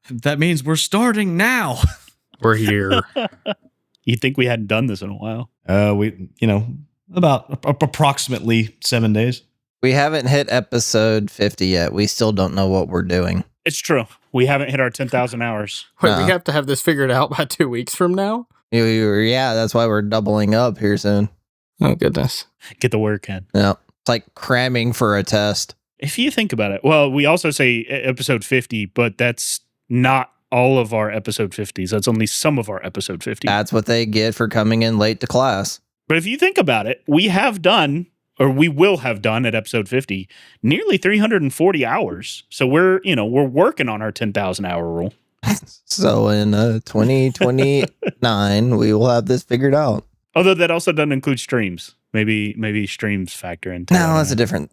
That means we're starting now. We're here. You'd think we hadn't done this in a while. About approximately 7 days. We haven't hit episode 50 yet. We still don't know what we're doing. It's true. We haven't hit our 10,000 hours. Wait, No. we have to have this figured out by 2 weeks from now? Yeah, that's why we're doubling up here soon. Oh, goodness. Get the work in. Yeah, it's like cramming for a test. If you think about it, well, we also say episode 50, but that's not all of our episode 50s. That's only some of our episode 50s. That's what they get for coming in late to class. But if you think about it, we have done, or we will have done at episode 50, nearly 340 hours. So we're working on our 10,000 hour rule. So in 2029, we will have this figured out. Although that also doesn't include streams. Maybe streams factor into No, that's a different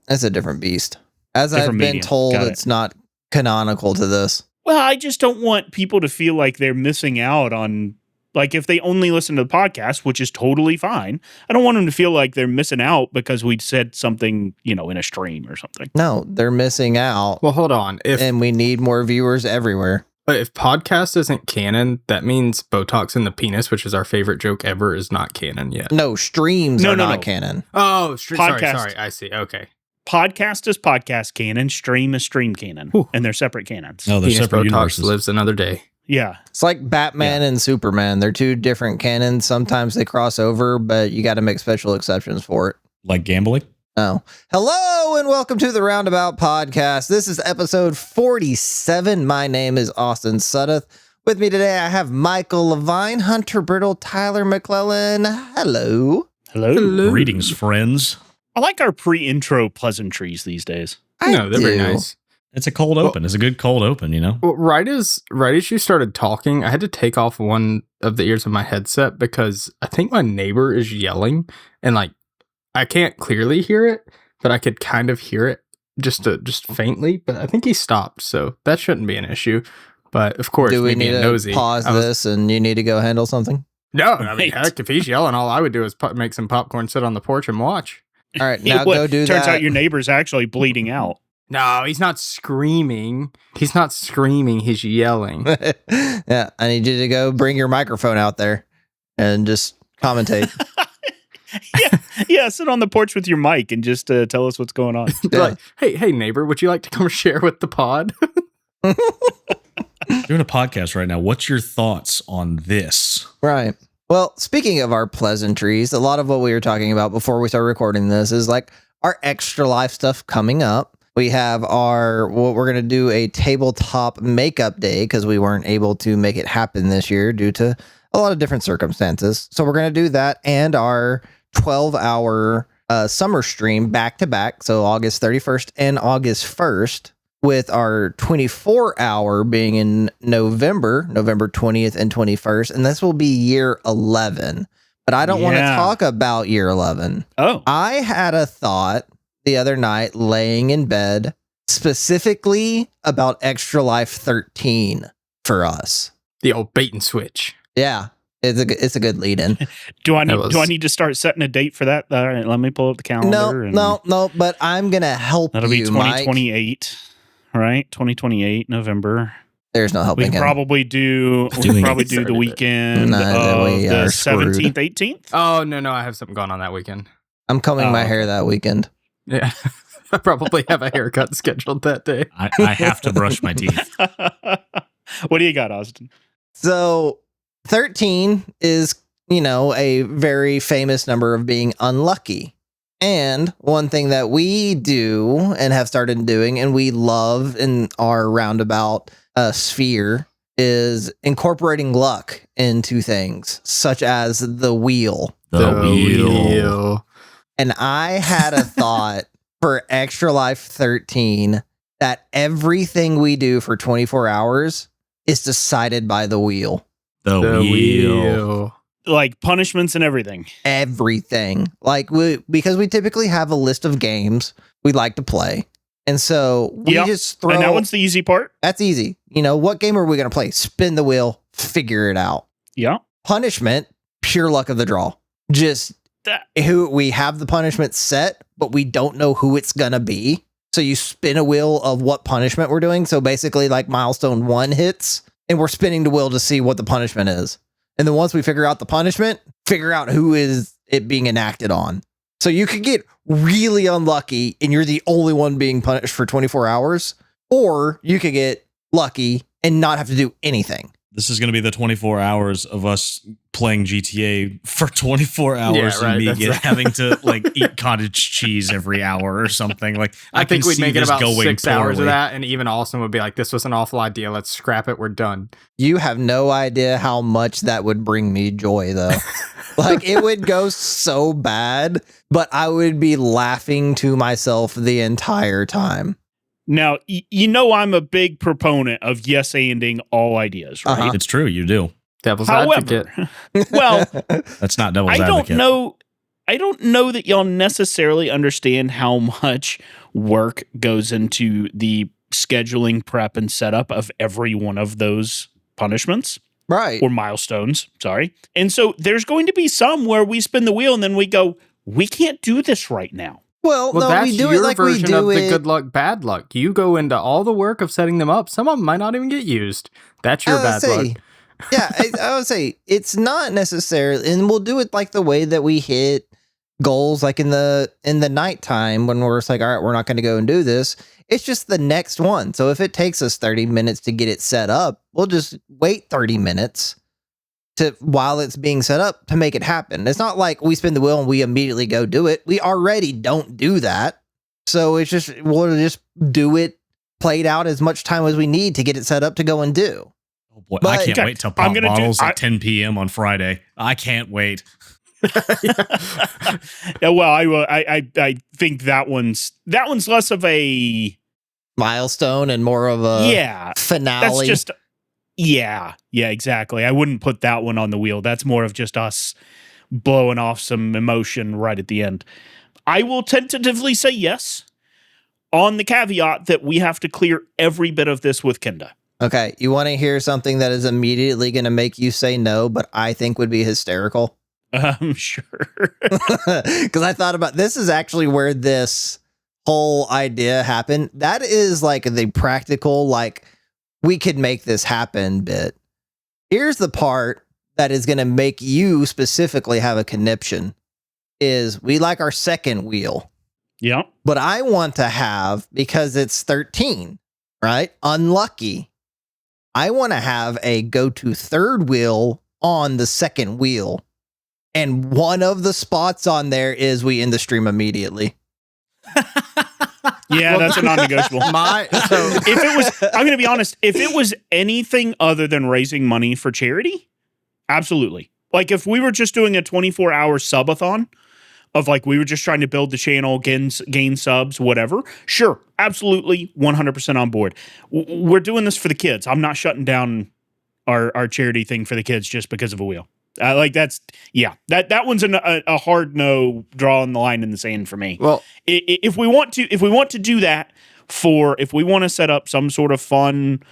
beast. As Different I've been medium. told, Got it. it's not canonical to this. Well, I just don't want people to feel like they're missing out on, like, if they only listen to the podcast, which is totally fine. I don't want them to feel like they're missing out because we said something, in a stream or something. No, they're missing out, Well, hold on. and we need more viewers everywhere. If podcast isn't canon, that means Botox in the penis, which is our favorite joke ever, is not canon yet. No, streams No, are no, not no. canon. Oh, Podcast. sorry. I see. Okay. Podcast is podcast canon, stream is stream canon, Whew. and they're separate canons. No, they're Penis separate Botox universes. lives another day. Yeah. It's like Batman and Superman. They're two different canons. Sometimes they cross over, but you got to make special exceptions for it. Like gambling? Oh. Hello and welcome to the Roundabout Podcast. This is episode 47. My name is Austin Suddeth. With me today, I have Michael Levine, Hunter Brittle, Tyler McClellan. Hello. Hello. Greetings, friends. I like our pre-intro pleasantries these days. No, they're very do. nice. It's a cold open. It's a good cold open, Well, right as you started talking, I had to take off one of the ears of my headset because I think my neighbor is yelling, and I can't clearly hear it, but I could kind of hear it just faintly. But I think he stopped, so that shouldn't be an issue. But of course, Do we me need being to nosy, pause I was- this and you need to go handle something? No, I mean, Wait. heck, if he's yelling, all I would do is make some popcorn, sit on the porch, and watch. All right, now go do Turns that. out your neighbor's actually bleeding out. No, he's not screaming. He's not screaming. He's yelling. Yeah, I need you to go bring your microphone out there and just commentate. Yeah, sit on the porch with your mic and just tell us what's going on. They're like, hey, neighbor, would you like to come share with the pod? Doing a podcast right now. What's your thoughts on this? Right. Well, speaking of our pleasantries, a lot of what we were talking about before we started recording this is like our extra life stuff coming up. We have what we're going to do a tabletop makeup day because we weren't able to make it happen this year due to a lot of different circumstances. So we're going to do that and our 12-hour summer stream back to back. So August 31st and August 1st. With our 24-hour being in November 20th and 21st, and this will be year 11. But I don't want to Yeah. talk about year 11. Oh, I had a thought the other night laying in bed specifically about Extra Life 13 for us. The old bait and switch. Yeah, it's a good lead-in. do I That was- need to start setting a date for that? All right, let me pull up the calendar. No, but I'm going to help That'll be you, Mike. 2028, right? 2028 November. There's no We helping can him. probably do. We Doing can probably it. do the Started it. weekend No, of we the are screwed. 17th, 18th. Oh, no, I have something going on that weekend. I'm combing my Oh, hair that weekend. Yeah. I probably have a haircut scheduled that day. I have to brush my teeth. What do you got, Austin? So 13 is, a very famous number of being unlucky. And one thing that we do and have started doing and we love in our roundabout sphere is incorporating luck into things such as the wheel. The wheel. And I had a thought for Extra Life 13 that everything we do for 24 hours is decided by the wheel. The wheel. Like punishments and everything. Everything. Because we typically have a list of games we like to play. And so we Yep. just throw. And that one's the easy part. That's easy. What game are we going to play? Spin the wheel, figure it out. Yeah. Punishment, pure luck of the draw. Just That- who we have the punishment set, but we don't know who it's going to be. So you spin a wheel of what punishment we're doing. So basically, like milestone 1 hits, and we're spinning the wheel to see what the punishment is. And then once we figure out the punishment, figure out who is it being enacted on. So you could get really unlucky and you're the only one being punished for 24 hours, or you could get lucky and not have to do anything. This is going to be the 24 hours of us playing GTA for 24 hours and me having to like eat cottage cheese every hour or something. Like I think we'd make it about 6 hours poorly. of that, and even Austin would be like, "This was an awful idea. Let's scrap it. We're done." You have no idea how much that would bring me joy, though. Like, it would go so bad, but I would be laughing to myself the entire time. Now, you know I'm a big proponent of yes-anding all ideas, right? Uh-huh. It's true, you do. Devil's However, advocate. well, That's not devil's I advocate. don't know that y'all necessarily understand how much work goes into the scheduling, prep, and setup of every one of those punishments. Right. Or milestones, sorry. And so there's going to be some where we spin the wheel and then we go, we can't do this right now. Well, no, that's we do your it like we version do of the it. good luck, bad luck. You go into all the work of setting them up. Some of them might not even get used. That's your bad luck. Yeah, I would say it's not necessarily, and we'll do it like the way that we hit goals, like in the nighttime when we're just like, all right, we're not going to go and do this. It's just the next one. So if it takes us 30 minutes to get it set up, we'll just wait 30 minutes while it's being set up to make it happen. It's not like we spin the wheel and we immediately go do it. We already don't do that. So it's just, we'll just do it, play it out as much time as we need to get it set up to go and do. Oh boy, But- I can't wait to I'm pop gonna bottles at 10 p.m. on Friday. I can't wait. Yeah, well, I think that one's less of a Milestone and more of a finale. That's just yeah, exactly. I wouldn't put that one on the wheel. That's more of just us blowing off some emotion right at the end. I will tentatively say yes, on the caveat that we have to clear every bit of this with Kenda. Okay, you want to hear something that is immediately going to make you say no, but I think would be hysterical? Sure. Because I thought about this is actually where this whole idea happened. That is like the practical, like, we could make this happen bit. Here's the part that is going to make you specifically have a conniption is we like our second wheel, Yeah. but I want to have, because it's 13, right? Unlucky. I want to have a go to third wheel on the second wheel. And one of the spots on there is we end the stream immediately. Yeah, that's a non-negotiable. If it was, I'm going to be honest, if it was anything other than raising money for charity, absolutely. Like if we were just doing a 24-hour subathon of like we were just trying to build the channel, gain subs, whatever, sure, absolutely, 100% on board. We're doing this for the kids. I'm not shutting down our charity thing for the kids just because of a wheel. Like that's that one's a hard no, drawing the line in the sand for me. Well, if we want to do that if we want to set up some sort of fun,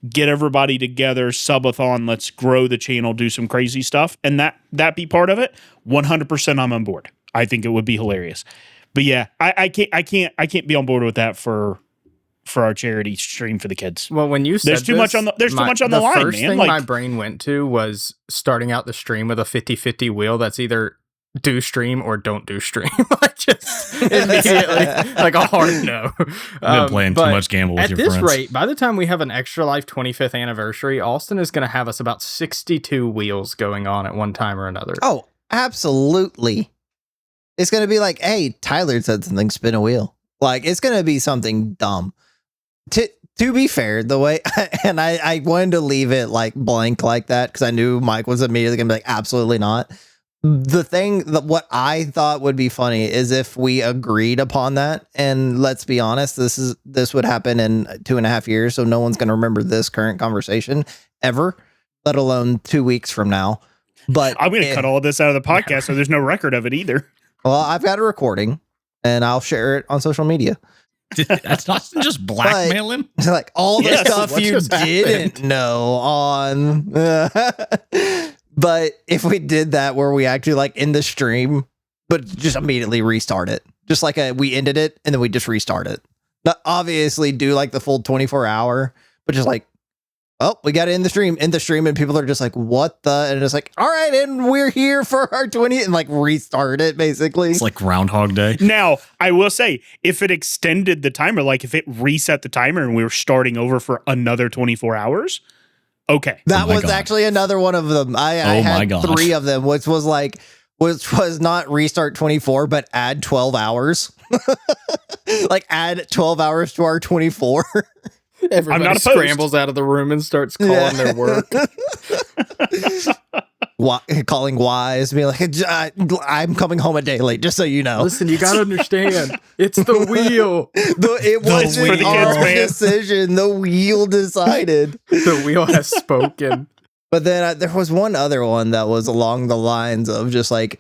get everybody together, subathon, let's grow the channel, do some crazy stuff, and that be part of it, 100% I'm on board. I think it would be hilarious. But yeah, I can't be on board with that for our charity stream for the kids. well, when you said There's too much on the line, the first man. thing Like, my brain went to was starting out the stream with a 50-50 wheel that's either do stream or don't do stream. Like just immediately, like a hard no. I've been playing too but much gamble with at your this friends. rate, by the time we have an Extra Life 25th anniversary, Austin is going to have us about 62 wheels going on at one time or another. Oh, absolutely. It's going to be like, hey, Tyler said something, spin a wheel. Like, it's going to be something dumb. To be fair, the way, and I wanted to leave it like blank like that because I knew Mike was immediately going to be like, absolutely not. The thing that what I thought would be funny is if we agreed upon that. And let's be honest, this would happen in 2.5 years. So no one's going to remember this current conversation ever, let alone 2 weeks from now. But I'm going to cut all this out of the podcast so there's no record of it either. Well, I've got a recording and I'll share it on social media. That's not just blackmail him. It's like all the Yes, stuff what you just didn't know on. But if we did that where we actually like end the stream, but just immediately restart it, just like we ended it and then we just restart it. Not obviously do like the full 24 hour, but just like, oh, we got to end the stream, and people are just like, what the? And it's like, all right, and we're here for our 20, and like restart it basically. It's like Groundhog Day. Now, I will say, if it extended the timer, like if it reset the timer and we were starting over for another 24 hours, okay. That was actually another one of them. I had 3 of them, which was not restart 24, but add 12 hours. Like add 12 hours to our 24. Everybody scrambles out of the room and starts calling their work. Calling Wise, being like, I'm coming home a day late, just so you know. Listen, you got to understand, it's the wheel. It wasn't our decision. The wheel decided. The wheel has spoken. But then there was one other one that was along the lines of just like,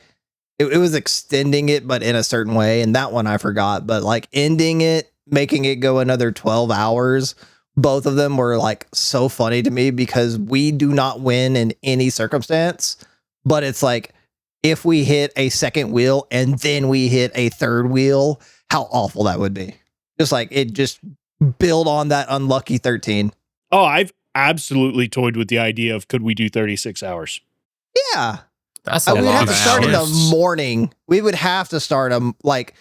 it was extending it, but in a certain way. And that one I forgot. But like ending it, making it go another 12 hours. Both of them were like so funny to me because we do not win in any circumstance. But it's like, if we hit a second wheel and then we hit a third wheel, how awful that would be. Just like it just build on that unlucky 13. Oh, I've absolutely toyed with the idea of could we do 36 hours? Yeah. That's a lot of hours. We'd have to start in the morning. We would have to start them like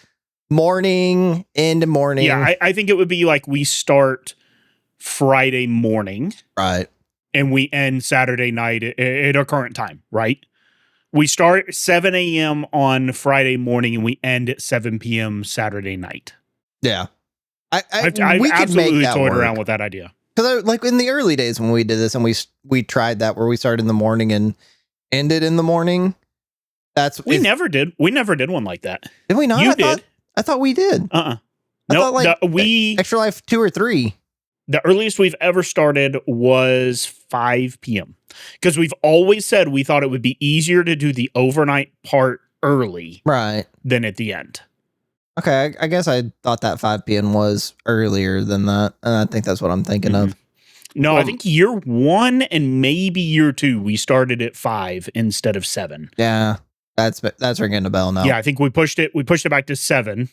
morning into morning. Yeah, I think it would be like we start Friday morning. Right. And we end Saturday night at our current time, right? We start 7 a.m. on Friday morning and we end at 7 p.m. Saturday night. Yeah. I've we could absolutely make that toyed work. around with that idea. Because like in the early days when we did this and we tried that where we started in the morning and ended in the morning. We never did one like that. Did we not? You did. I thought we did. No, thought like Extra Life 2 or 3. The earliest we've ever started was 5 p.m. Because we've always said we thought it would be easier to do the overnight part early, right, than at the end. Okay, I guess I thought that 5 p.m. was earlier than that, and I think that's what I'm thinking of. No, I think year 1 and maybe year 2 we started at 5 instead of 7. Yeah, that's ringing a bell now. Yeah, I think we pushed it back to 7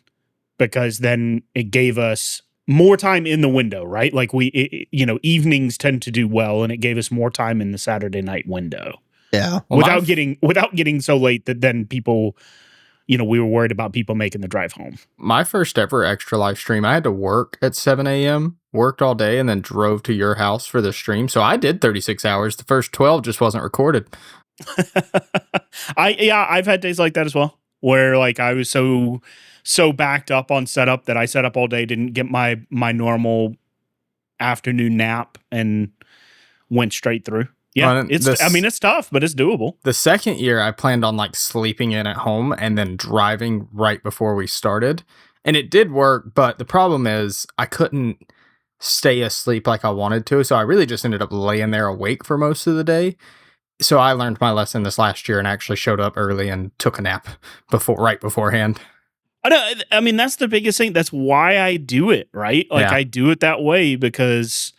because then it gave us more time in the window, right? Like evenings tend to do well, and it gave us more time in the Saturday night window. Yeah, well, without getting so late that then people, we were worried about people making the drive home. My first ever Extra Life stream, I had to work at 7 a.m., worked all day, and then drove to your house for the stream. So I did 36 hours. The first 12 just wasn't recorded. I've had days like that as well, where like I was so backed up on setup that I set up all day, didn't get my normal afternoon nap, and went straight through. Yeah, it's tough, but it's doable. The second year, I planned on like sleeping in at home and then driving right before we started. And it did work, but the problem is I couldn't stay asleep like I wanted to. So I really just ended up laying there awake for most of the day. So I learned my lesson this last year and actually showed up early and took a nap right beforehand. I mean, that's the biggest thing. That's why I do it, right? Like I do it that way because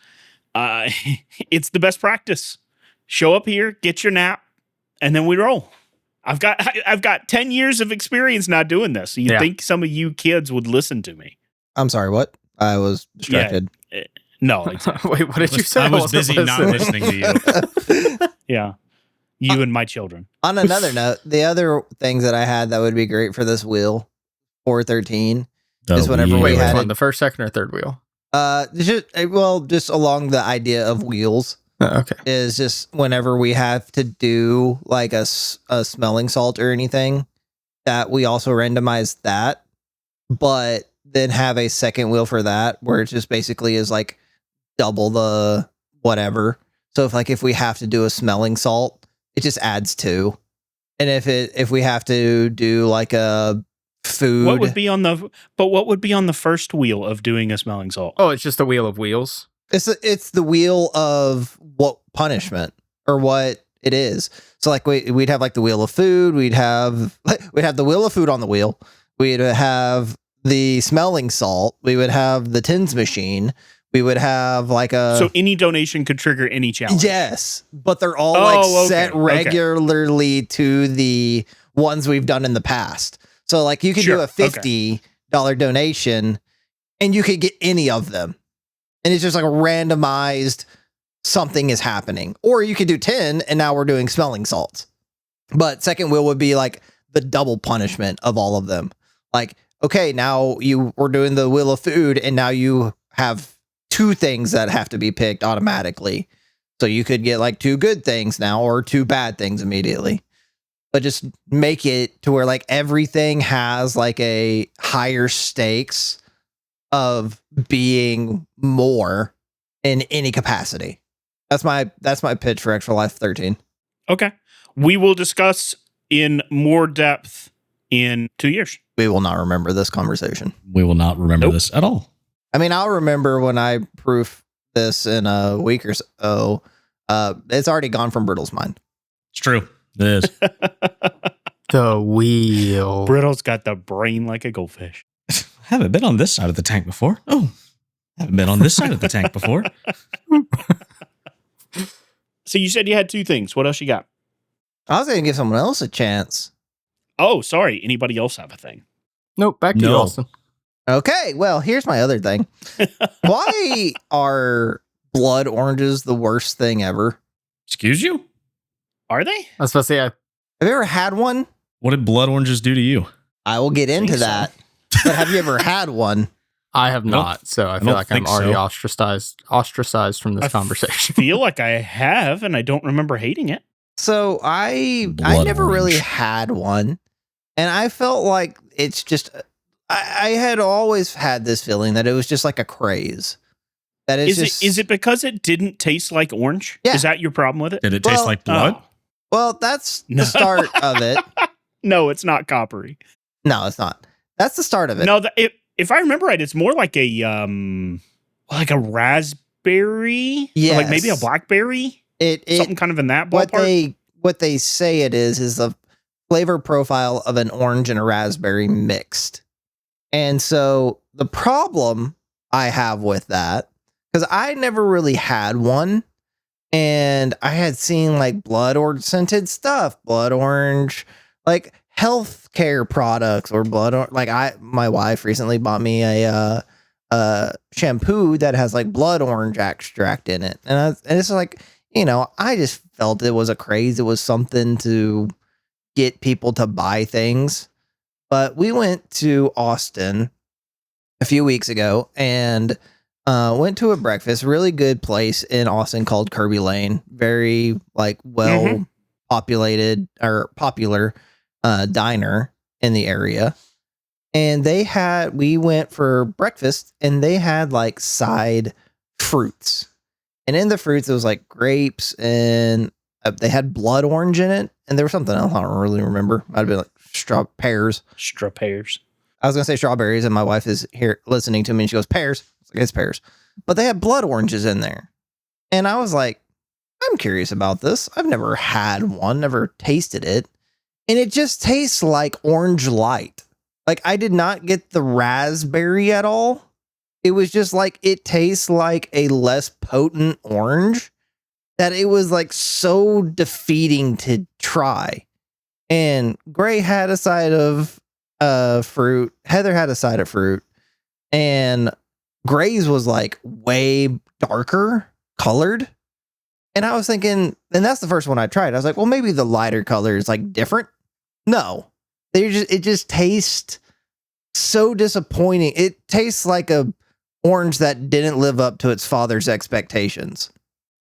it's the best practice. Show up here, get your nap, and then we roll. I've got 10 years of experience not doing this. You'd think some of you kids would listen to me. I'm sorry, what? I was distracted. Yeah, no. Exactly. Wait, what did you say? I was busy not listening to you. Yeah. You and my children. On another note, the other things that I had that would be great for this wheel, 413, is whenever we had the first, second, or third wheel. Just along the idea of wheels. Okay. Is just whenever we have to do like a smelling salt or anything, that we also randomize that, but then have a second wheel for that where it just basically is like double the whatever. So if we have to do a smelling salt, it just adds 2. And if we have to do like a food, what would be on the first wheel of doing a smelling salt? Oh, it's just the wheel of wheels. It's the wheel of what punishment or what it is. So like we'd have like the wheel of food. We'd have the wheel of food on the wheel. We'd have the smelling salt. We would have the tins machine. We would have like so any donation could trigger any challenge. Yes, but they're all set regularly to the ones we've done in the past. So like you could do a $50 donation. and you could get any of them. And it's just like a randomized something is happening. Or you could do 10 and now we're doing smelling salts. But second wheel would be like the double punishment of all of them. Like, okay, now we're doing the wheel of food and now you have 2 things that have to be picked automatically. So you could get like 2 good things now or 2 bad things immediately. But just make it to where like everything has like a higher stakes of being more in any capacity. That's my pitch for Extra Life 13. Okay. We will discuss in more depth in 2 years. We will not remember this conversation. We will not remember this at all. I mean, I'll remember when I proof this in a week or so. It's already gone from Brittle's mind. It's true. It is. The wheel. Brittle's got the brain like a goldfish. Haven't been on this side of the tank before. Oh, haven't been on this side of the tank before. So you said you had 2 things. What else you got? I was going to give someone else a chance. Oh, sorry. Anybody else have a thing? Nope, back to you, Austin. Okay, well, here's my other thing. Why are blood oranges the worst thing ever? Excuse you? Are they? I was supposed to say, Have you ever had one? What did blood oranges do to you? I will get into Think so. that. But have you ever had one? I have not, so I feel don't like I'm think already so. ostracized from this I conversation. feel like I have, and I don't remember hating it. So I Blood never really orange. had one. And I felt like it's just I had always had this feeling that it was just like a craze. That it's Is it because it didn't taste like orange? Yeah. Is that your problem with it? Did it taste Well, like blood? Oh. Well, that's the start of it. No, it's not coppery. No, it's not. That's the start of it. No, if I remember right, it's more like a raspberry. Or like maybe a Yes. blackberry. Something kind of in that ballpark. what they say it is the flavor profile of an orange and a raspberry mixed. And so the problem I have with that, because I never really had one, and I had seen like blood orange scented stuff, blood orange, like healthcare products or my wife recently bought me a shampoo that has like blood orange extract in it. And it's like, I just felt it was a craze. It was something to get people to buy things. But we went to Austin a few weeks ago and went to a breakfast, really good place in Austin called Kirby Lane. Very like populated or popular diner in the area. And we went for breakfast and they had like side fruits. And in the fruits, it was like grapes and they had blood orange in it. And there was something else I don't really remember. I'd be like pears. Pears. I was going to say strawberries, and my wife is here listening to me, and she goes, pears. I was like, it's pears. But they had blood oranges in there. And I was like, I'm curious about this. I've never had one, never tasted it. And it just tastes like orange light. Like, I did not get the raspberry at all. It was just like, it tastes like a less potent orange that it was like so defeating to try. And Gray had a side of fruit. Heather had a side of fruit. And Gray's was like way darker colored. And I was thinking, and that's the first one I tried. I was like, well, maybe the lighter color is like different. No, it just tastes so disappointing. It tastes like a orange that didn't live up to its father's expectations.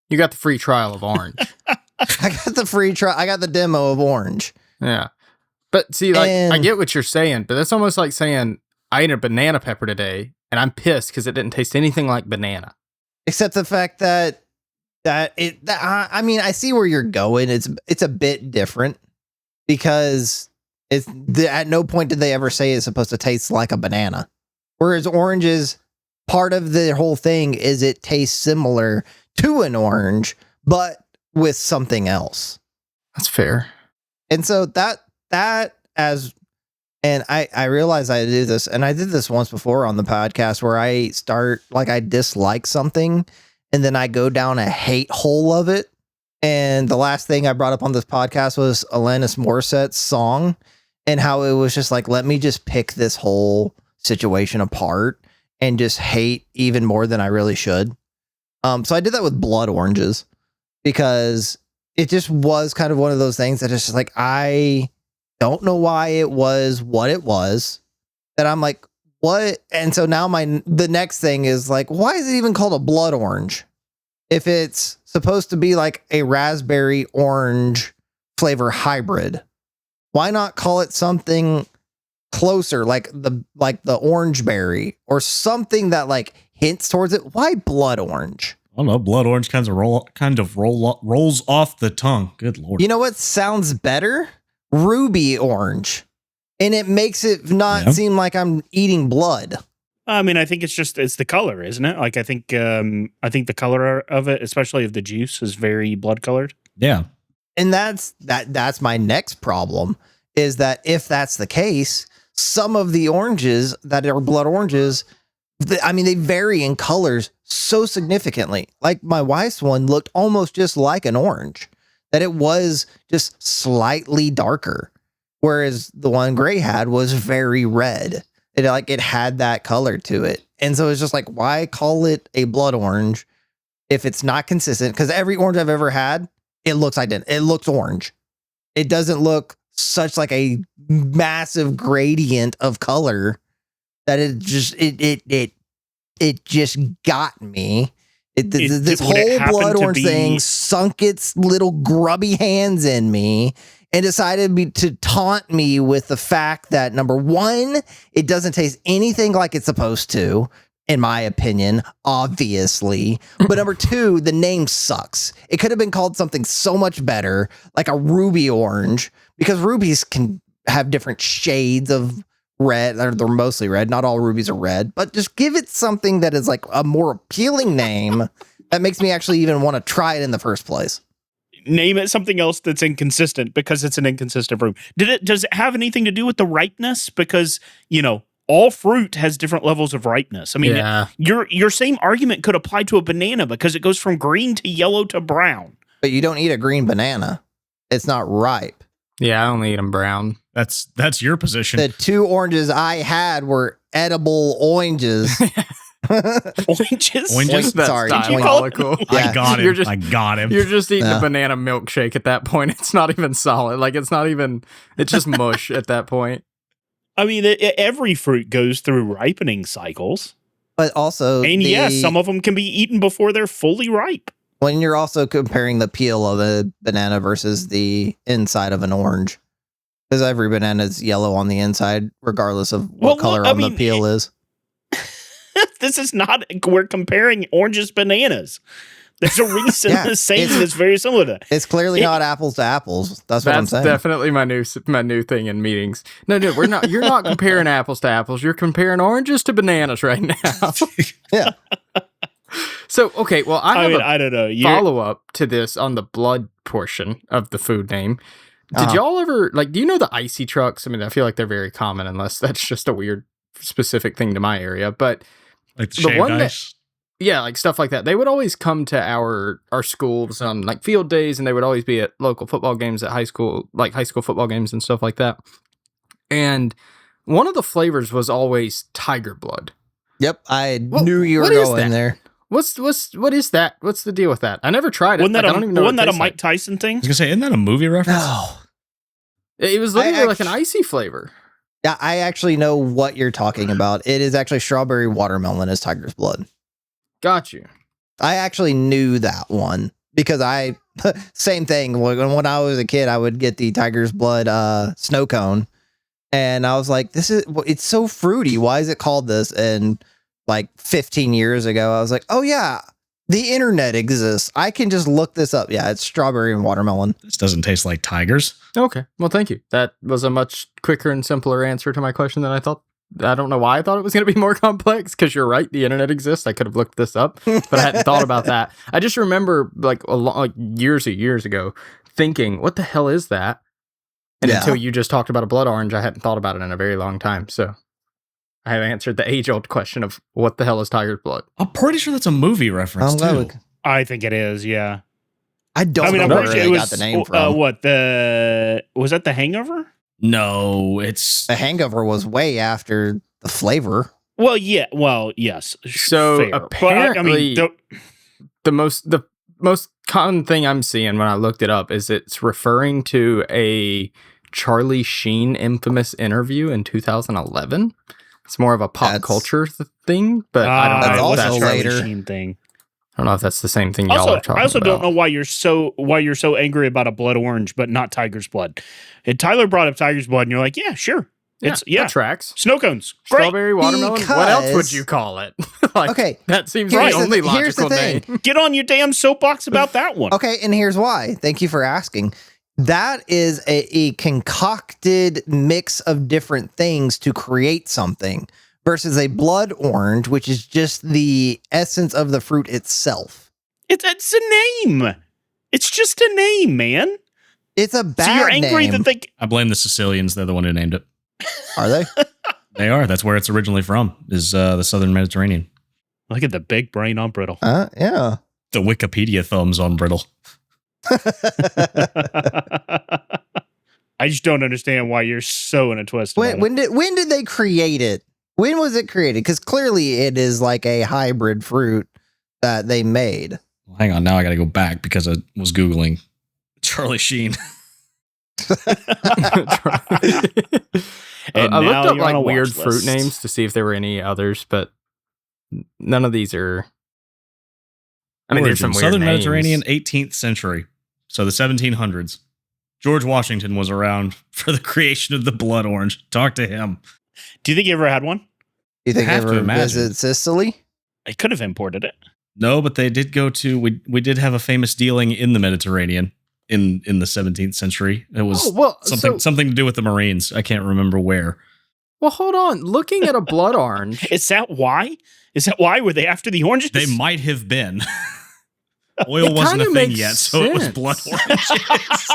You got the free trial of orange. I got the free trial. I got the demo of orange. Yeah. But see, like, And- I get what you're saying, but that's almost like saying, I ate a banana pepper today, and I'm pissed because it didn't taste anything like banana. Except the fact that I mean, I see where you're going. It's a bit different because at no point did they ever say it's supposed to taste like a banana. Whereas oranges, part of the whole thing is it tastes similar to an orange, but with something else. That's fair. And so I realized I do this, and I did this once before on the podcast where I dislike something and then I go down a hate hole of it. And the last thing I brought up on this podcast was Alanis Morissette's song and how it was just like, let me just pick this whole situation apart and just hate even more than I really should. So I did that with blood oranges because it just was kind of one of those things that it's just like, I don't know why it was what it was, that I'm like, what? And so now the next thing is like, why is it even called a blood orange if it's supposed to be like a raspberry orange flavor hybrid? Why not call it something closer, like the orange berry or something that like hints towards it? Why blood orange? I don't know. Blood orange kind of rolls off the tongue. Good Lord. You know what sounds better? Ruby orange. And it makes it not seem like I'm eating blood. I mean, I think it's the color, isn't it? Like, I think the color of it, especially of the juice, is very blood colored. Yeah. And that's my next problem, is that if that's the case, some of the oranges that are blood oranges, they vary in colors so significantly. Like my wife's one looked almost just like an orange, that it was just slightly darker, whereas the one Gray had was very red. It had that color to it. And so it's just like, why call it a blood orange if it's not consistent? Because every orange I've ever had, it looks identical. It looks orange. It doesn't look such like a massive gradient of color that it just got me. This whole blood orange thing sunk its little grubby hands in me and decided to taunt me with the fact that, number one, it doesn't taste anything like it's supposed to, in my opinion, obviously. But number two, the name sucks. It could have been called something so much better, like a ruby orange, because rubies can have different shades of red. They're mostly red. Not all rubies are red, but just give it something that is like a more appealing name that makes me actually even want to try it in the first place. Name it something else that's inconsistent, because it's an inconsistent fruit. Does it have anything to do with the ripeness? Because, all fruit has different levels of ripeness. I mean, your same argument could apply to a banana, because it goes from green to yellow to brown. But you don't eat a green banana. It's not ripe. Yeah, I only eat them brown. That's your position. The two oranges I had were edible oranges. Oranges? Sorry. Diabolical. I got him. I got him. You're just eating a banana milkshake at that point. It's not even solid. Like, it's just mush at that point. I mean, every fruit goes through ripening cycles. But also... And yes, some of them can be eaten before they're fully ripe. When you're also comparing the peel of a banana versus the inside of an orange. Because every banana is yellow on the inside, regardless of what color the peel is. This is not... We're comparing oranges, bananas. There's a reason the saying is very similar to that. It's clearly not apples to apples. That's what I'm saying. That's definitely my new thing in meetings. No, we're not. You're not comparing apples to apples. You're comparing oranges to bananas right now. Yeah. So, okay, well, I don't know. Follow-up to this on the blood portion of the food name. Did y'all ever, do you know the icy trucks? I mean, I feel like they're very common, unless that's just a weird specific thing to my area. But like the shaved ice? Yeah, like stuff like that. They would always come to our schools on like field days, and they would always be at local football games at high school football games and stuff like that. And one of the flavors was always tiger blood. Yep, I knew you were going there. What is that? What's the deal with that? I never tried it. Wasn't that a Mike Tyson thing? I was gonna say, isn't that a movie reference? No. It was literally like an icy flavor. Yeah, I actually know what you're talking about. It is actually strawberry watermelon is tiger's blood. Got you. I actually knew that one because same thing. When I was a kid, I would get the tiger's blood snow cone. And I was like, it's so fruity. Why is it called this? And like 15 years ago, I was like, oh yeah, the internet exists. I can just look this up. Yeah, it's strawberry and watermelon. This doesn't taste like tigers. Okay. Well, thank you. That was a much quicker and simpler answer to my question than I thought. I don't know why I thought it was going to be more complex, because you're right, the internet exists. I could have looked this up, but I hadn't thought about that. I just remember like years ago thinking, what the hell is that? And until you just talked about a blood orange, I hadn't thought about it in a very long time. So I have answered the age-old question of what the hell is tiger's blood? I'm pretty sure that's a movie reference too. I think it is, yeah. I don't know where they got the name from. Was that The Hangover? No, it's... The Hangover was way after The Flavor. Well, yeah. Well, yes. So fair. apparently, But the most common thing I'm seeing when I looked it up is it's referring to a Charlie Sheen infamous interview in 2011. It's more of a pop culture thing, but I don't know. That's if also that's Charlie later. Sheen thing. I don't know if that's the same thing y'all are talking about. I also don't know why you're so angry about a blood orange, but not tiger's blood. And Tyler brought up tiger's blood, and you're like, yeah, sure. That tracks. Snow cones. Great. Strawberry watermelon. What else would you call it? Okay, that seems the only logical name. Get on your damn soapbox about that one. Okay, and here's why. Thank you for asking. That is a concocted mix of different things to create something versus a blood orange, which is just the essence of the fruit itself. It's a name. It's just a name, man. It's a bad So you're angry name. that they... I blame the Sicilians. They're the one who named it. Are they? They are. That's where it's originally from, is the Southern Mediterranean. Look at the big brain on Brittle. Yeah. The Wikipedia thumbs on Brittle. I just don't understand why you're so in a twist. When did they create it? When was it created? Because clearly it is like a hybrid fruit that they made. Well, hang on. Now I got to go back because I was Googling Charlie Sheen. And I now looked up you're on a like weird watch fruit list. names to see if there were any others, but none of these are. I mean, there's some weird Southern names. Mediterranean, 18th century. So the 1700s. George Washington was around for the creation of the blood orange. Talk to him. Do you think you ever had one? You think Have to ever imagine. visit Sicily? I could have imported it. No, but they did go to. We did have a famous dealing in the Mediterranean in the 17th century. It was something to do with the Marines. I can't remember where. Well, hold on. Looking at a blood orange. Is that why? Were they after the oranges? They might have been. Oil wasn't a thing yet, so it was blood oranges.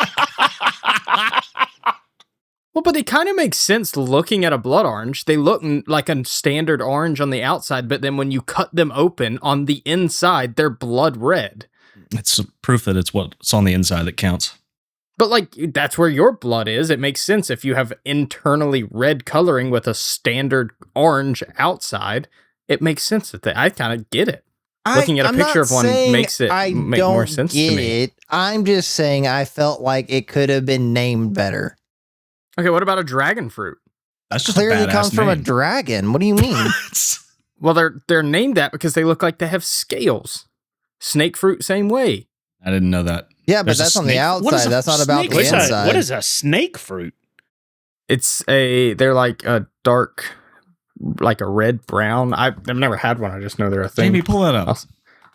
Well, but it kind of makes sense looking at a blood orange. They look like a standard orange on the outside, but then when you cut them open on the inside, they're blood red. It's proof that it's what's on the inside that counts. But like, that's where your blood is. It makes sense if you have internally red coloring with a standard orange outside. It makes sense that I kind of get it. Looking at a picture of one makes it make more sense to me. I'm just saying I felt like it could have been named better. Okay, what about a dragon fruit? That's just Clearly a badass comes from a name. dragon. What do you mean? Well, they're named that because they look like they have scales. Snake fruit, same way. I didn't know that. Yeah, but There's a that's on the snake- what is outside. a That's not about snake the fruit? inside. What is a snake fruit? They're like a dark, like a red brown. I've never had one. I just know they're a thing. Jamie, pull that up.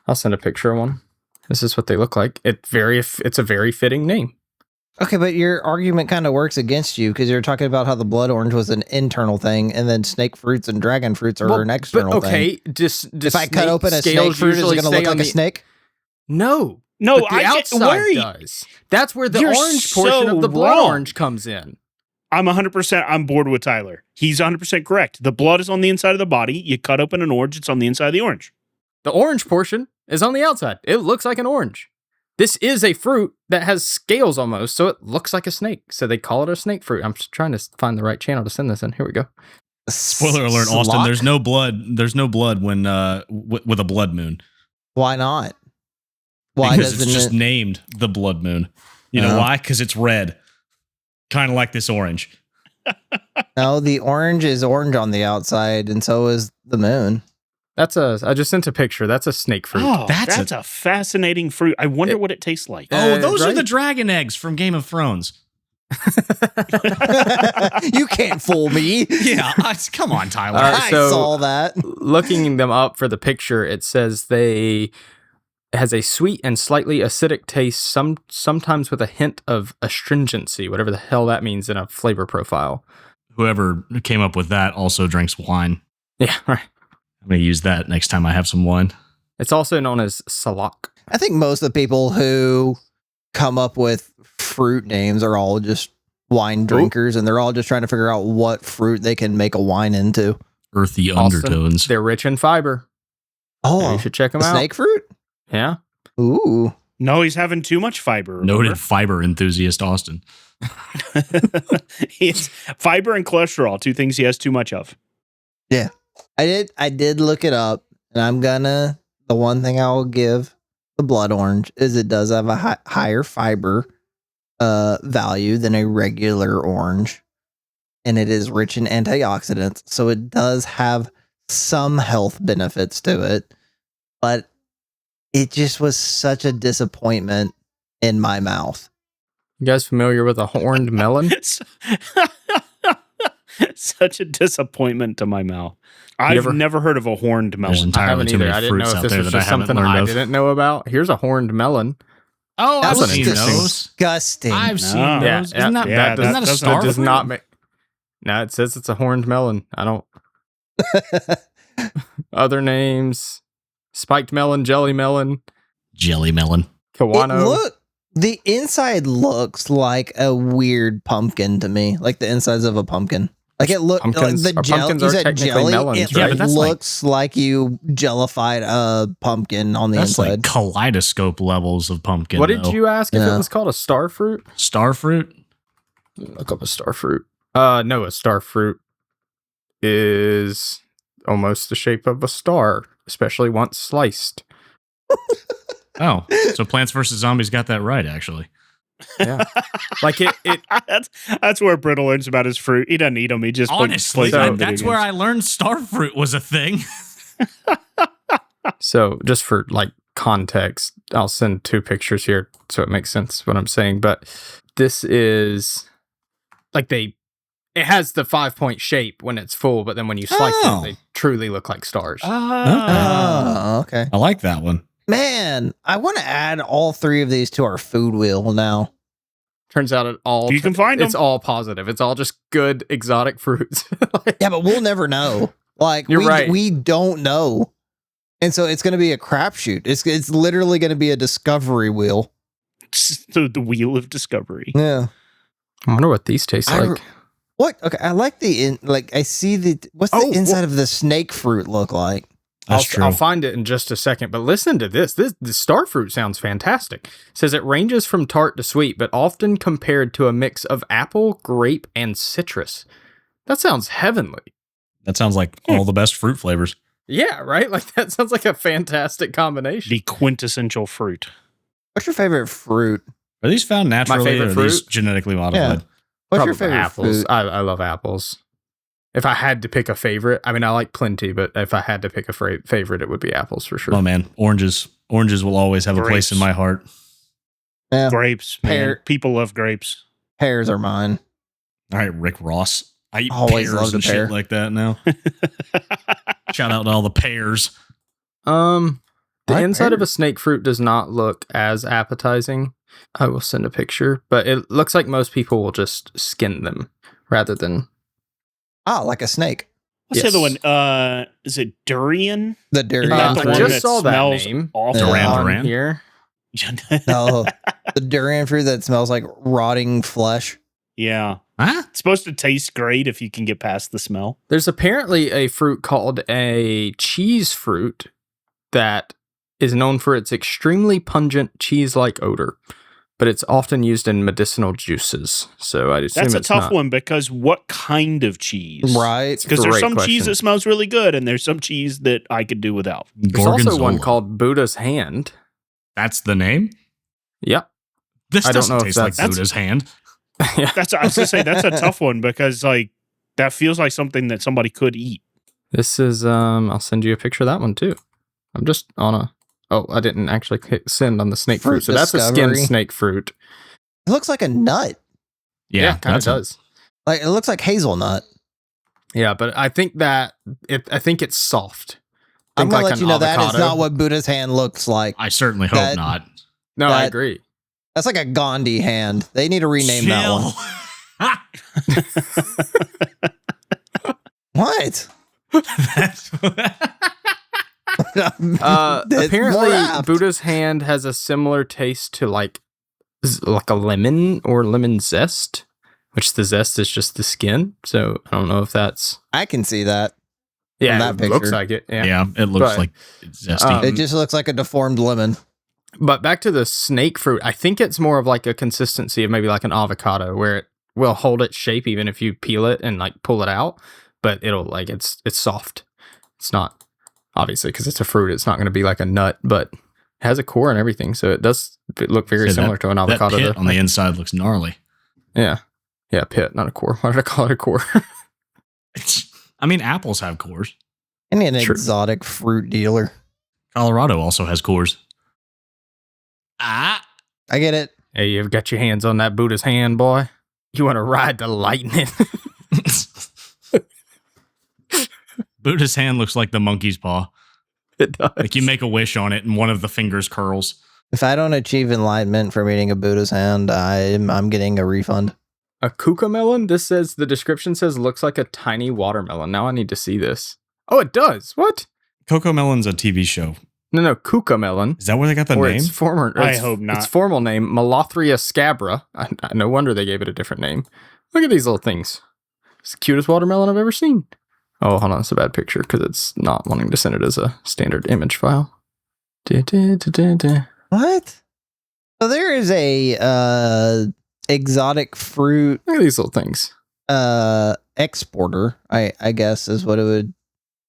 I'll send a picture of one. This is what they look like. It's a very fitting name. Okay, but your argument kind of works against you because you're talking about how the blood orange was an internal thing, and then snake fruits and dragon fruits are an external thing. Just If I cut open a snake fruit, is it going to look like a snake? No, No, but the outside does. That's where the You're orange portion so of the blood wrong. orange comes in. I'm 100% on board with Tyler. He's 100% correct. The blood is on the inside of the body. You cut open an orange, it's on the inside of the orange. The orange portion is on the outside. It looks like an orange. This is a fruit that has scales almost, so it looks like a snake. So they call it a snake fruit. I'm just trying to find the right channel to send this in. Here we go. Spoiler alert, Austin. There's no blood. There's no blood when with a blood moon. Why not? Why Because doesn't it's just it? named the blood moon. You know why? Because it's red, kind of like this orange. No, the orange is orange on the outside, and so is the moon. I just sent a picture. That's a snake fruit. Oh, That's that's a fascinating fruit. I wonder what it tastes like. Oh, those are right? the dragon eggs from Game of Thrones. You can't fool me. Yeah, come on, Tyler. I so- saw that. Looking them up for the picture, it says it has a sweet and slightly acidic taste, sometimes with a hint of astringency, whatever the hell that means in a flavor profile. Whoever came up with that also drinks wine. Yeah, right. I'm going to use that next time I have some wine. It's also known as salak. I think most of the people who come up with fruit names are all just wine drinkers, and they're all just trying to figure out what fruit they can make a wine into. Earthy Austin, undertones. They're rich in fiber. Oh, You should check them out. snake fruit? Yeah. Ooh. No, he's having too much fiber. remember? Noted fiber enthusiast Austin. It's fiber and cholesterol, two things he has too much of. Yeah. I did look it up, and the one thing I will give the blood orange is it does have a higher fiber value than a regular orange, and it is rich in antioxidants, so it does have some health benefits to it, but it just was such a disappointment in my mouth. You guys familiar with a horned melon? Such a disappointment to my mouth. I've never heard of a horned melon. I haven't either. I didn't know if this was just something I didn't know about. Here's a horned melon. Oh, That I've was seen those. disgusting. I've seen No. those. Isn't that bad? Isn't that a star? Does not make. No, it says it's a horned melon. I don't. Other names: spiked melon, jelly melon, Kawano. The inside looks like a weird pumpkin to me, like the insides of a pumpkin. Like it looks like the pumpkins are technically jelly. melons, It right? looks like you jellified a pumpkin on the That's inside. like kaleidoscope levels of pumpkin. What did you ask if it was called? A star fruit? Star fruit? Look up a star fruit. No, a star fruit is almost the shape of a star, especially once sliced. Oh, so Plants vs. Zombies got that right, actually. Yeah. Like it that's where Brittle learns about his fruit. He doesn't eat them. He just honestly, plays that's where I learned star fruit was a thing. So just for like context, I'll send 2 pictures here so it makes sense what I'm saying. But this is like it has the 5-point shape when it's full, but then when you slice them, they truly look like stars. Oh, okay. I like that one. Man, I want to add all 3 of these to our food wheel now. Turns out you can find them. It's all positive. It's all just good exotic fruits. Yeah, but we'll never know. Like You're right. We don't know, and so it's going to be a crapshoot. It's literally going to be a discovery wheel. So the wheel of discovery. Yeah. I wonder what these taste like. What? Okay, I like I see what's the inside of the snake fruit look like? That's true. I'll find it in just a second, but listen to this. The star fruit sounds fantastic. It says it ranges from tart to sweet, but often compared to a mix of apple, grape, and citrus. That sounds heavenly. That sounds like all the best fruit flavors. Yeah, right? Like that sounds like a fantastic combination. The quintessential fruit. What's your favorite fruit? Are these found naturally or are these fruit? genetically modified? Yeah. What's your Probably favorite apples. fruit? I love apples. If I had to pick a favorite, I mean, I like plenty, but if I had to pick a favorite, it would be apples for sure. Oh man, oranges will always have a place in my heart. Yeah. Grapes, man. People love grapes. Pears are mine. All right, Rick Ross. I eat Always pears loved a and pear. shit like that now. Shout out to all the pears. The like inside of a pears. snake fruit does not look as appetizing. I will send a picture, but it looks like most people will just skin them rather than. Ah, like a snake. What's Yes. the other one? Is it durian? The durian. Is that the I one just that saw that smells name. awful? Duran. Here. No, the durian fruit that smells like rotting flesh. Yeah. Huh? It's supposed to taste great if you can get past the smell. There's apparently a fruit called a cheese fruit that is known for its extremely pungent cheese-like odor, but it's often used in medicinal juices. So I assume That's a it's tough not. one because what kind of cheese? Right. Because there's Great some question. cheese that smells really good and there's some cheese that I could do without. There's also one Gorgonzola. called Buddha's Hand. That's the name? Yep. This I don't doesn't know if taste like that's- Buddha's hand. Yeah. I was going to say, that's a tough one because like that feels like something that somebody could eat. This is I'll send you a picture of that one too. I'm just on a I didn't actually hit send on the snake fruit. Fruit So that's a discovery. skinned snake fruit. It looks like a nut. Yeah, kind of that's a- does. Like it looks like hazelnut. Yeah, but I think it's soft. I'm Think gonna like let an you know that is avocado. not what Buddha's hand looks like. I certainly hope That- not. No, I that- agree. That's like a Gandhi hand. They need to rename that one. What? That's It's more Apparently, apt. Buddha's Hand has a similar taste to like a lemon or lemon zest, which the zest is just the skin. So I don't know if that's I can see that. yeah, that it looks picture. like it. Yeah. yeah, it looks But, like it's zesty. It just looks like a deformed lemon. But back to the snake fruit, I think it's more of like a consistency of maybe like an avocado where it will hold its shape even if you peel it and like pull it out, but it'll like it's soft. It's not, obviously, because it's a fruit. It's not going to be like a nut, but it has a core and everything. So it does look very similar to an avocado. That pit on the inside looks gnarly. Yeah. Yeah, pit, not a core. Why did I call it a core? I mean, apples have cores. I need an exotic fruit dealer. Colorado also has cores. I get it. Hey, you've got your hands on that Buddha's hand, boy. You want to ride the lightning? Buddha's hand looks like the monkey's paw. It does. Like you make a wish on it and one of the fingers curls. If I don't achieve enlightenment from eating a Buddha's hand, I'm getting a refund. A cucamelon? The description says looks like a tiny watermelon. Now I need to see this. Oh, it does. What? Cocomelon's a TV show. No, cucamelon. Is that where they got the name? I hope not. Its formal name, Melothria scabra. No wonder they gave it a different name. Look at these little things. It's the cutest watermelon I've ever seen. Oh, hold on. It's a bad picture because it's not wanting to send it as a standard image file. What? So there is a exotic fruit. Look at these little things. Exporter, I guess is what it would.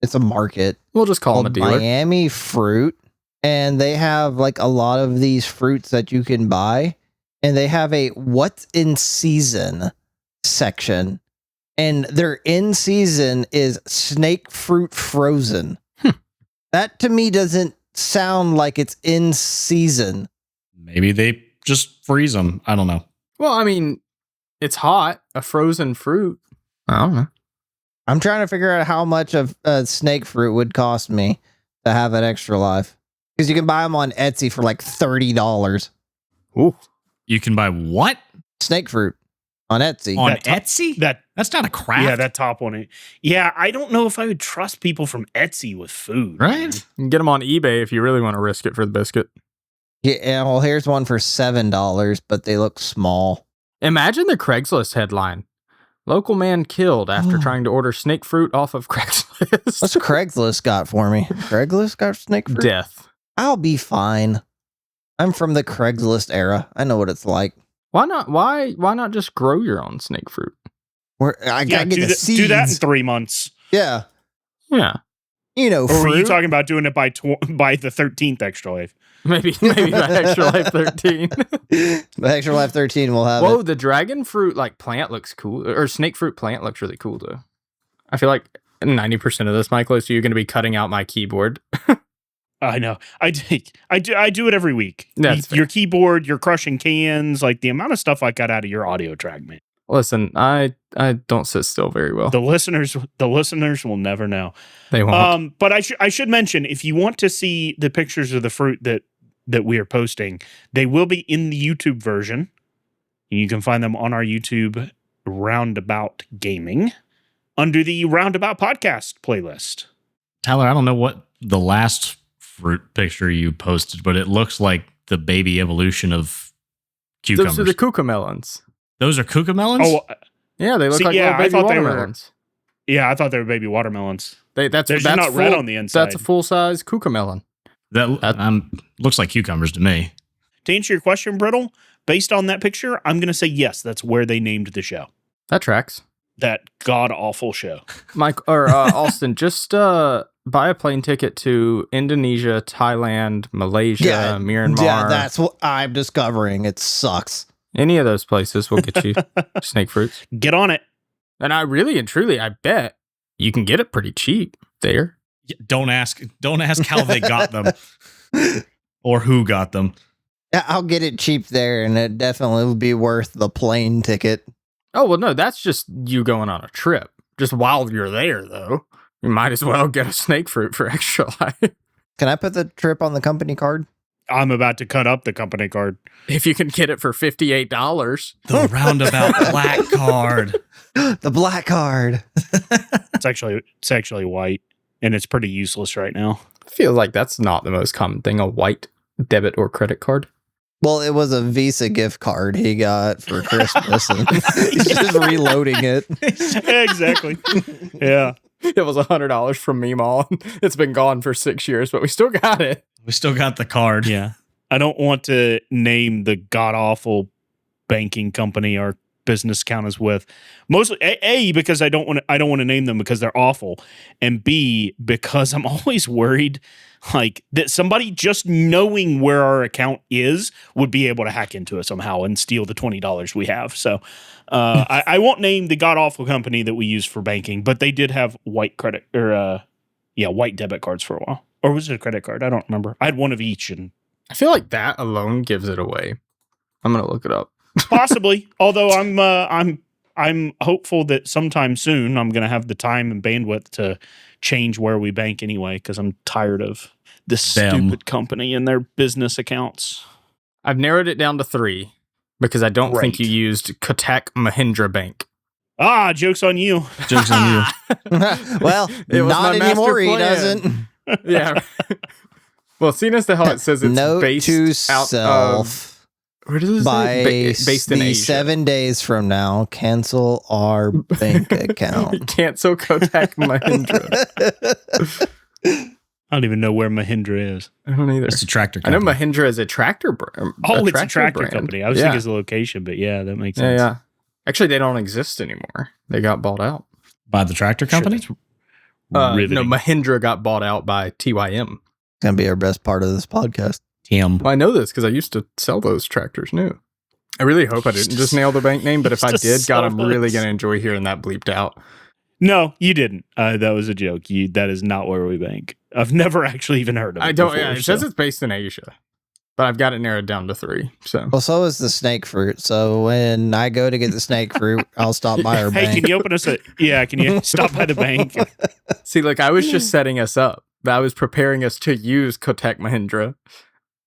It's a market. We'll just call them a dealer. Miami Fruit, and they have like a lot of these fruits that you can buy, and they have a what's in season section, and their in season is snake fruit frozen. That to me doesn't sound like it's in season. Maybe they just freeze them. I don't know. Well, I mean, it's hot. A frozen fruit. I don't know. I'm trying to figure out how much of snake fruit would cost me to have an extra life. Because you can buy them on Etsy for like $30. Ooh. You can buy what? Snake fruit on Etsy. On Etsy? That's not a craft. Yeah, that top one. Yeah, I don't know if I would trust people from Etsy with food. Right? You can get them on eBay if you really want to risk it for the biscuit. Yeah, well, here's one for $7, but they look small. Imagine the Craigslist headline. Local man killed after trying to order snake fruit off of Craigslist. What's Craigslist got for me? Craigslist got snake fruit? Death. I'll be fine. I'm from the Craigslist era. I know what it's like. Why not? Why not just grow your own snake fruit? I gotta get the seeds. Do that in 3 months. Yeah. Yeah. You know, or were you talking about doing it by the 13th extra life? Maybe by Extra Life 13. By Extra Life 13 we'll have Whoa, the dragon fruit plant looks cool. Or snake fruit plant looks really cool though. I feel like 90% of this, Michael, is you're going to be cutting out my keyboard. I know. I do it every week. That's your keyboard, you're crushing cans, like the amount of stuff I got out of your audio track, man. Listen, I don't sit still very well. The listeners will never know. They won't. But I should mention, if you want to see the pictures of the fruit that we are posting, they will be in the YouTube version. You can find them on our YouTube Roundabout Gaming under the Roundabout Podcast playlist. Tyler, I don't know what the last fruit picture you posted, but it looks like the baby evolution of cucumbers. Those are the cucamelons. Those are cucamelons? Oh, yeah, they look like little baby watermelons. I thought they were baby watermelons. That's not red on the inside. That's a full-size cucamelon. That looks like cucumbers to me. To answer your question, Brittle, based on that picture, I'm going to say yes, that's where they named the show. That tracks. That god-awful show. Mike, or Austin, just buy a plane ticket to Indonesia, Thailand, Malaysia, Myanmar. Yeah, that's what I'm discovering. It sucks. Any of those places will get you snake fruits. Get on it. And I really and truly, I bet you can get it pretty cheap there. Don't ask how they got them or who got them. Yeah, I'll get it cheap there, and it definitely will be worth the plane ticket. Oh, well, no, that's just you going on a trip. Just while you're there, though, you might as well get a snake fruit for extra life. Can I put the trip on the company card? I'm about to cut up the company card. If you can get it for $58. The Roundabout black card. The black card. It's actually white, and it's pretty useless right now. I feel like that's not the most common thing, a white debit or credit card. Well, it was a Visa gift card he got for Christmas, and he's just reloading it. Exactly. Yeah. It was $100 from Meemaw. It's been gone for 6 years, but we still got it. We still got the card. Yeah. I don't want to name the god-awful banking company our business account is with. Mostly A, because I don't want to name them because they're awful, and B, because I'm always worried like that somebody just knowing where our account is would be able to hack into it somehow and steal the $20 we have. So I won't name the god awful company that we use for banking, but they did have white debit cards for a while. Or was it a credit card? I don't remember. I had one of each, and I feel like that alone gives it away. I'm gonna look it up. possibly. Although I'm hopeful that sometime soon I'm gonna have the time and bandwidth to change where we bank anyway, because I'm tired of this stupid company and their business accounts. I've narrowed it down to 3 because I don't think you used Kotak Mahindra Bank. Ah, joke's on you. Joke's on you. Well, not anymore. He doesn't. Yeah. Well, seeing as to how it says it's Note based to out self. Where does it By say? Based in Asia. 7 days from now, cancel our bank account. Cancel Kotak Mahindra. I don't even know where Mahindra is. I don't either. It's a tractor I know company. Mahindra is a tractor brand. It's a tractor company. I was thinking it's a location, but yeah, that makes sense. Yeah. Actually, they don't exist anymore. They got bought out. By the tractor company? No, Mahindra got bought out by TYM. Gonna be our best part of this podcast. Tim. Well, I know this because I used to sell those tractors new. I really hope I didn't just nail the bank name, but if I did, God, I'm really going to enjoy hearing that bleeped out. No, you didn't. That was a joke. That is not where we bank. I've never actually even heard of it. I don't. Before, yeah, it says it's based in Asia, but I've got it narrowed down to 3. So, Well, so is the snake fruit. So when I go to get the snake fruit, I'll stop by our Hey, bank. can you open us a? Yeah, can you stop by the bank? see, look, I was just setting us up. I was preparing us to use Kotak Mahindra,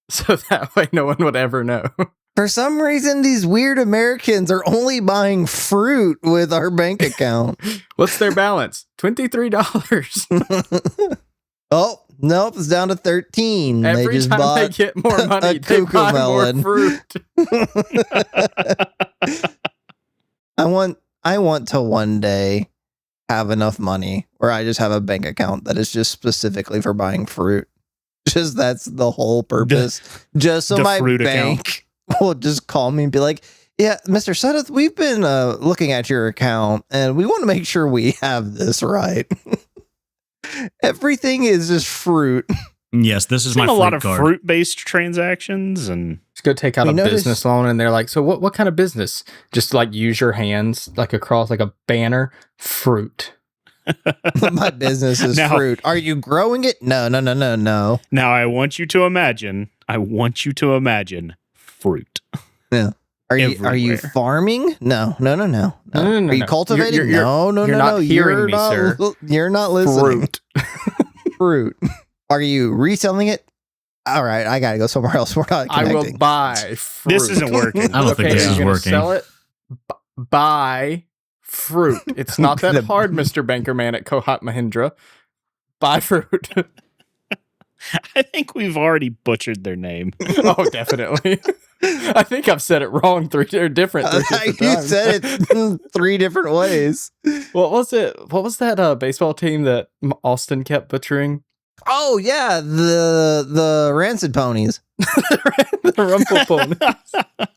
so that way no one would ever know. For some reason, these weird Americans are only buying fruit with our bank account. What's their balance? $23. Oh, nope, it's down to 13. Every they just time bought they get more money, they cuckoo buy melon. more fruit. I want to one day have enough money where I just have a bank account that is just specifically for buying fruit. Just that's the whole purpose. Just so my bank will just call me and be like, yeah, Mr. Sudduth, we've been looking at your account and we want to make sure we have this right. Everything is just fruit. Yes, this is my fruit a lot of card. fruit-based transactions, and Just go take out a business loan, and they're like, "So what kind of business?" Just like use your hands like across like a banner. Fruit. My business is fruit. Are you growing it? No. now I want you to imagine fruit. Yeah. Are you farming? No. Are you cultivating? You're not hearing me, sir. You're not listening. Fruit. Are you reselling it? All right, I gotta go somewhere else. We're not connecting. I will buy fruit. This isn't working. I don't think this is working. Sell it. Buy fruit. It's not that hard, Mr. Bankerman at Kotak Mahindra. Buy fruit. I think we've already butchered their name. Oh, definitely. I think I've said it wrong three different You times. said it 3 different ways. What was it? What was that baseball team that Austin kept butchering? Oh yeah, the rancid ponies. The Rumple Ponies.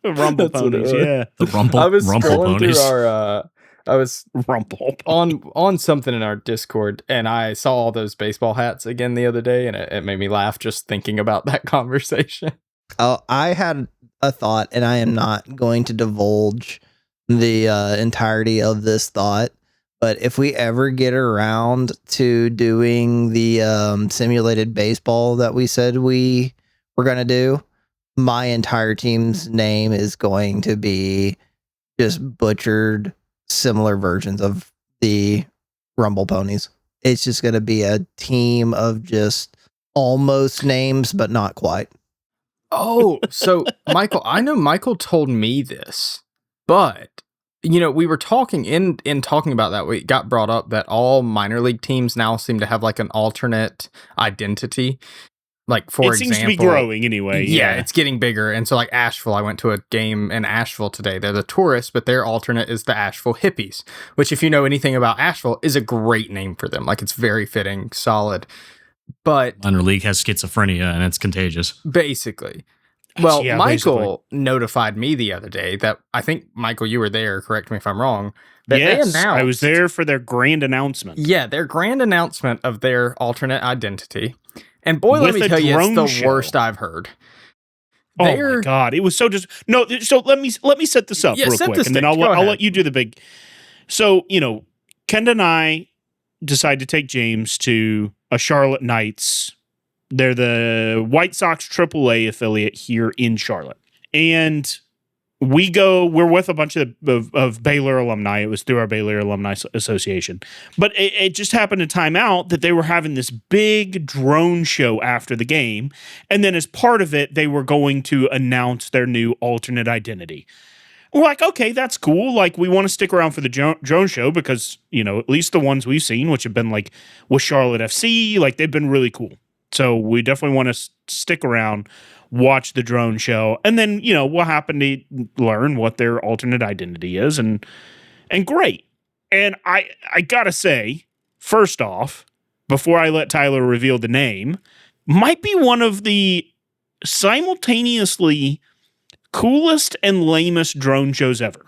Rumble ponies, yeah. The Rumple I was Rumple scrolling ponies. through our I was Rumple on something in our Discord, and I saw all those baseball hats again the other day, and it made me laugh just thinking about that conversation. Oh, I had a thought, and I am not going to divulge the entirety of this thought. But if we ever get around to doing the simulated baseball that we said we were going to do, my entire team's name is going to be just butchered similar versions of the Rumble Ponies. It's just going to be a team of just almost names, but not quite. Oh, so Michael, I know Michael told me this, but you know, we were talking in talking about that, we got brought up that all minor league teams now seem to have like an alternate identity. Like, for example, it seems to be growing anyway. Yeah, it's getting bigger. And so like Asheville, I went to a game in Asheville today. They're the Tourists, but their alternate is the Asheville Hippies, which, if you know anything about Asheville, is a great name for them. Like, it's very fitting, solid. But minor league has schizophrenia and it's contagious. Basically. Well, Yeah, Michael notified me the other day that I think, Michael, you were there, correct me if I'm wrong, that they announced. I was there for their grand announcement. Yeah, their grand announcement of their alternate identity. And boy, let With me a tell you, it's drone the show. worst I've heard. Oh my God. It was so just no. So let me set this up real quick, and then I'll let you do the big. So, Ken and I decide to take James to a Charlotte Knights. They're the White Sox AAA affiliate here in Charlotte. And we're with a bunch of Baylor alumni. It was through our Baylor Alumni Association. But it just happened to time out that they were having this big drone show after the game. And then as part of it, they were going to announce their new alternate identity. We're like, okay, that's cool. Like, we want to stick around for the drone show because, at least the ones we've seen, which have been like with Charlotte FC, like they've been really cool. So we definitely want to stick around, watch the drone show, and then, we'll happen to learn what their alternate identity is, and great. And I gotta say, first off, before I let Tyler reveal the name, might be one of the simultaneously coolest and lamest drone shows ever.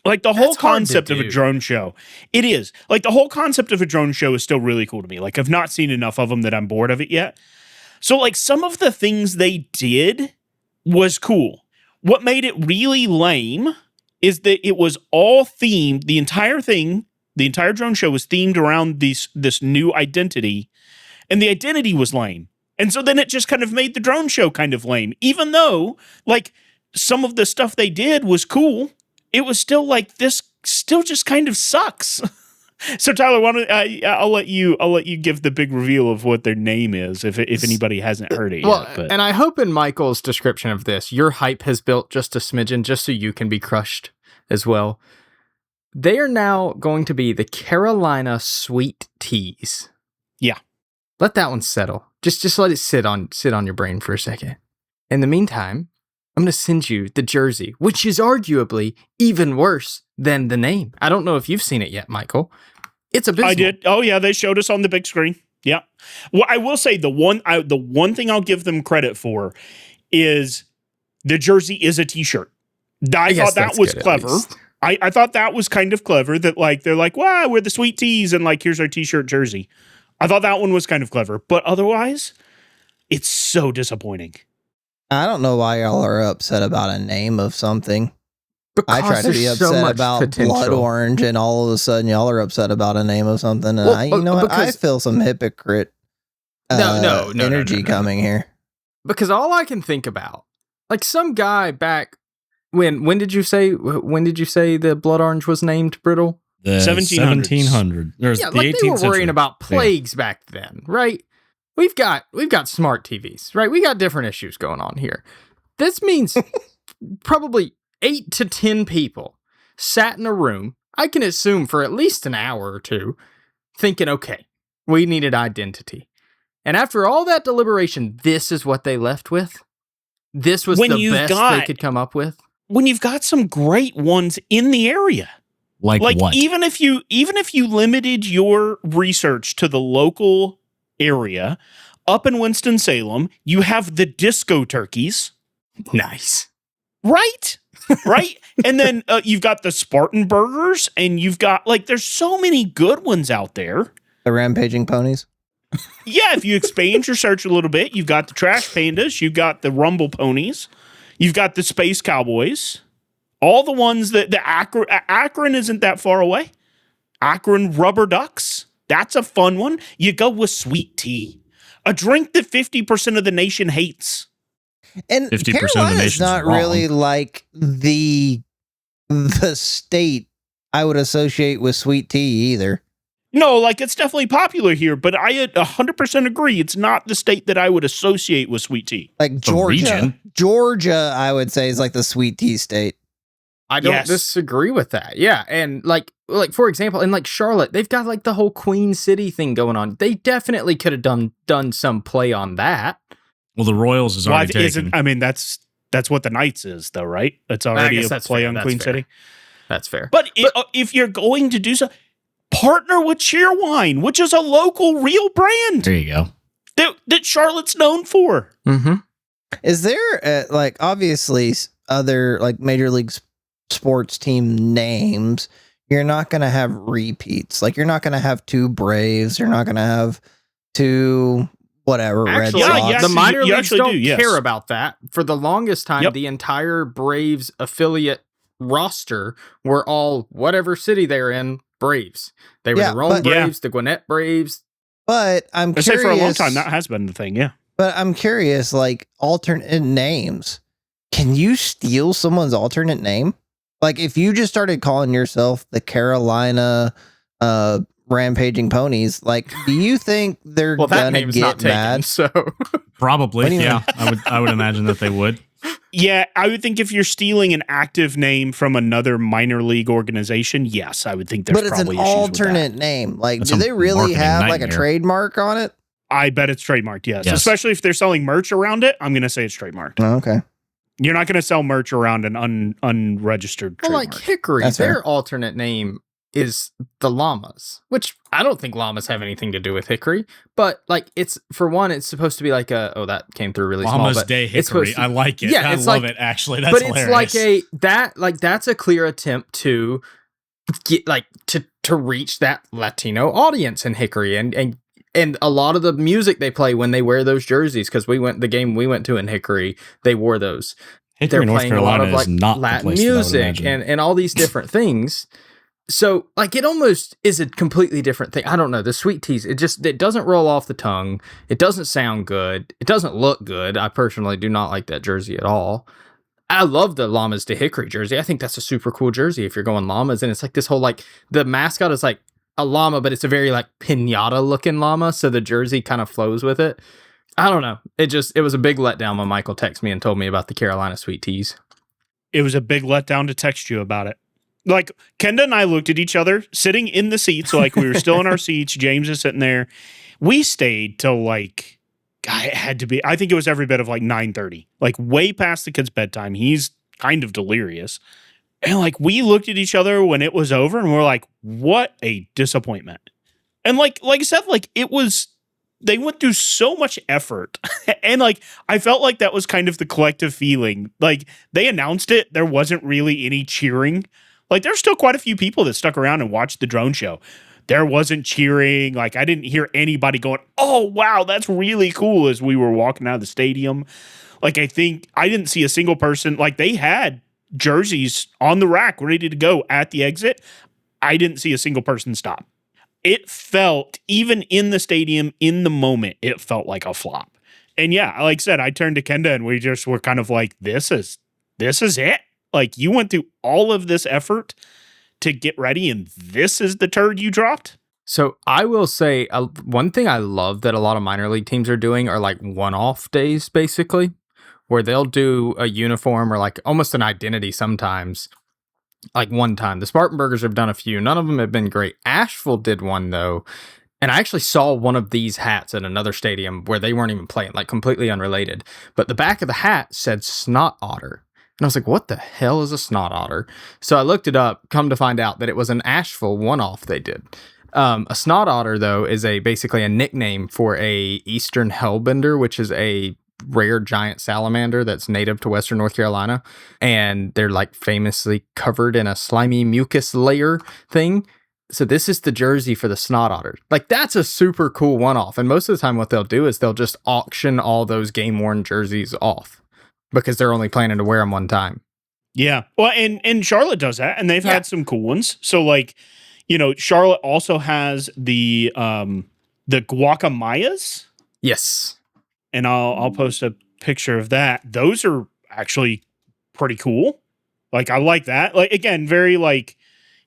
Like the whole concept of a drone show. It is. Like the whole concept of a drone show is still really cool to me. Like I've not seen enough of them that I'm bored of it yet. So like some of the things they did was cool. What made it really lame is that it was all themed. The entire drone show was themed around this new identity, and the identity was lame. And so then it just kind of made the drone show kind of lame, even though like some of the stuff they did was cool. It was still like this still just kind of sucks. So Tyler, why don't I'll let you give the big reveal of what their name is if anybody hasn't heard it yet. But. And I hope in Michael's description of this, your hype has built just a smidgen, just so you can be crushed as well. They are now going to be the Carolina Sweet Teas. Yeah. Let that one settle. Just let it sit on your brain for a second. In the meantime, I'm going to send you the jersey, which is arguably even worse than the name. I don't know if you've seen it yet, Michael. It's abysmal. I did. Oh yeah, they showed us on the big screen. Yeah. Well, I will say the one thing I'll give them credit for is the jersey is a t-shirt. I thought that was clever. I thought that was kind of clever that like they're like, wow, we're the Sweet Teas and like here's our t-shirt jersey. I thought that one was kind of clever, but otherwise, it's so disappointing. I don't know why y'all are upset about a name of something. Because I try to be upset about Blood Orange, and all of a sudden y'all are upset about a name of something. And I feel some hypocrite energy coming here. Because all I can think about, like some guy back when did you say the Blood Orange was named, Brittle? The 1700. Yeah, like they were worrying about plagues back then, right? We've got smart TVs, right? We got different issues going on here. This means probably 8 to 10 people sat in a room, I can assume for at least an hour or two, thinking, okay, we needed identity. And after all that deliberation, this is what they left with? This was the best they could come up with? When you've got some great ones in the area. Like what? Even if you limited your research to the local area, up in Winston-Salem, you have the Disco Turkeys. Nice. Right? Right? And then you've got the Spartan Burgers, and you've got, like, there's so many good ones out there. The Rampaging Ponies? Yeah, if you expand your search a little bit, you've got the Trash Pandas, you've got the Rumble Ponies, you've got the Space Cowboys, all the ones that Akron isn't that far away. Akron Rubber Ducks. That's a fun one. You go with Sweet Tea, a drink that 50% of the nation hates. And 50% of the nation's not wrong. Really like the state I would associate with Sweet Tea either. No, like it's definitely popular here, but I 100% agree. It's not the state that I would associate with Sweet Tea. Like Georgia. Georgia, I would say, is like the Sweet Tea state. I don't disagree with that. Yeah. And like for example, in like Charlotte, they've got like the whole Queen City thing going on. They definitely could have done some play on that. Well, the Royals is already taken. I mean, that's what the Knights is, though, right? It's already a play on Queen City. That's fair. But if you're going to do so, partner with Cheerwine, which is a local real brand. There you go. That Charlotte's known for. Mm-hmm. Is there like obviously other like major league sports team names? You're not going to have repeats. Like you're not going to have two Braves. You're not going to have two whatever Actually, Red Sox. the minor leagues don't yes. care about that. For the longest time, the entire Braves affiliate roster were all whatever city they're in, Braves. They were the Rome Braves, the Gwinnett Braves. But I'm curious. For a long time, that has been the thing, yeah. But I'm curious, like alternate names. Can you steal someone's alternate name? Like if you just started calling yourself the Carolina Rampaging Ponies, like do you think they're gonna get mad? So probably, yeah. I would imagine that they would. Yeah, I would think if you're stealing an active name from another minor league organization, yes, I would think there's probably issues with that. But it's an alternate name. Like, do they really have like a trademark on it? I bet it's trademarked, yes. Especially if they're selling merch around it, I'm going to say it's trademarked. Oh, okay. You're not going to sell merch around an unregistered trademark. Like Hickory, their alternate name is the Llamas, which I don't think llamas have anything to do with Hickory, but like it's for one, it's supposed to be like that came through really Llamas small. Day Hickory, I like it. Yeah, I love it. Actually, that's hilarious. It's like that's a clear attempt to get like to reach that Latino audience in Hickory, and a lot of the music they play when they wear those jerseys, because the game we went to in Hickory, they wore those. Hickory, They're playing North Carolina a lot of like is not Latin music and all these different things. So, like, it almost is a completely different thing. I don't know. The sweet teas, it doesn't roll off the tongue. It doesn't sound good. It doesn't look good. I personally do not like that jersey at all. I love the Llamas to Hickory jersey. I think that's a super cool jersey if you're going llamas. And it's like this whole, like, the mascot is like a llama, but it's a very, like, pinata looking llama. So the jersey kind of flows with it. I don't know. It was a big letdown when Michael texted me and told me about the Carolina sweet teas. It was a big letdown to text you about it. Like, Kenda and I looked at each other sitting in the seats, like we were still in our seats. James is sitting there. We stayed till like, God, it had to be, I think it was every bit of like 9:30, like way past the kid's bedtime. He's kind of delirious. And like, we looked at each other when it was over and we're like, what a disappointment. And like I said, like they went through so much effort. And like, I felt like that was kind of the collective feeling. Like they announced it. There wasn't really any cheering. Like, there's still quite a few people that stuck around and watched the drone show. There wasn't cheering. Like, I didn't hear anybody going, oh, wow, that's really cool as we were walking out of the stadium. Like, I didn't see a single person. Like, they had jerseys on the rack ready to go at the exit. I didn't see a single person stop. It felt, even in the stadium, in the moment, it felt like a flop. And yeah, like I said, I turned to Kenda and we just were kind of like, this is it. Like, you went through all of this effort to get ready, and this is the turd you dropped? So I will say one thing I love that a lot of minor league teams are doing are like one-off days, basically, where they'll do a uniform or like almost an identity sometimes, like one time. The Spartanburgers have done a few. None of them have been great. Asheville did one, though, and I actually saw one of these hats at another stadium where they weren't even playing, like completely unrelated. But the back of the hat said Snot Otter. And I was like, what the hell is a snot otter? So I looked it up, come to find out that it was an Asheville one-off they did. A snot otter, though, is basically a nickname for a eastern hellbender, which is a rare giant salamander that's native to Western North Carolina. And they're like famously covered in a slimy mucus layer thing. So this is the jersey for the snot otter. Like, that's a super cool one-off. And most of the time what they'll do is they'll just auction all those game-worn jerseys off, because they're only planning to wear them one time. Yeah. Well, and Charlotte does that, and they've had some cool ones. So, like, you know, Charlotte also has the Guacamayas. Yes. And I'll post a picture of that. Those are actually pretty cool. Like, I like that. Like, again, very like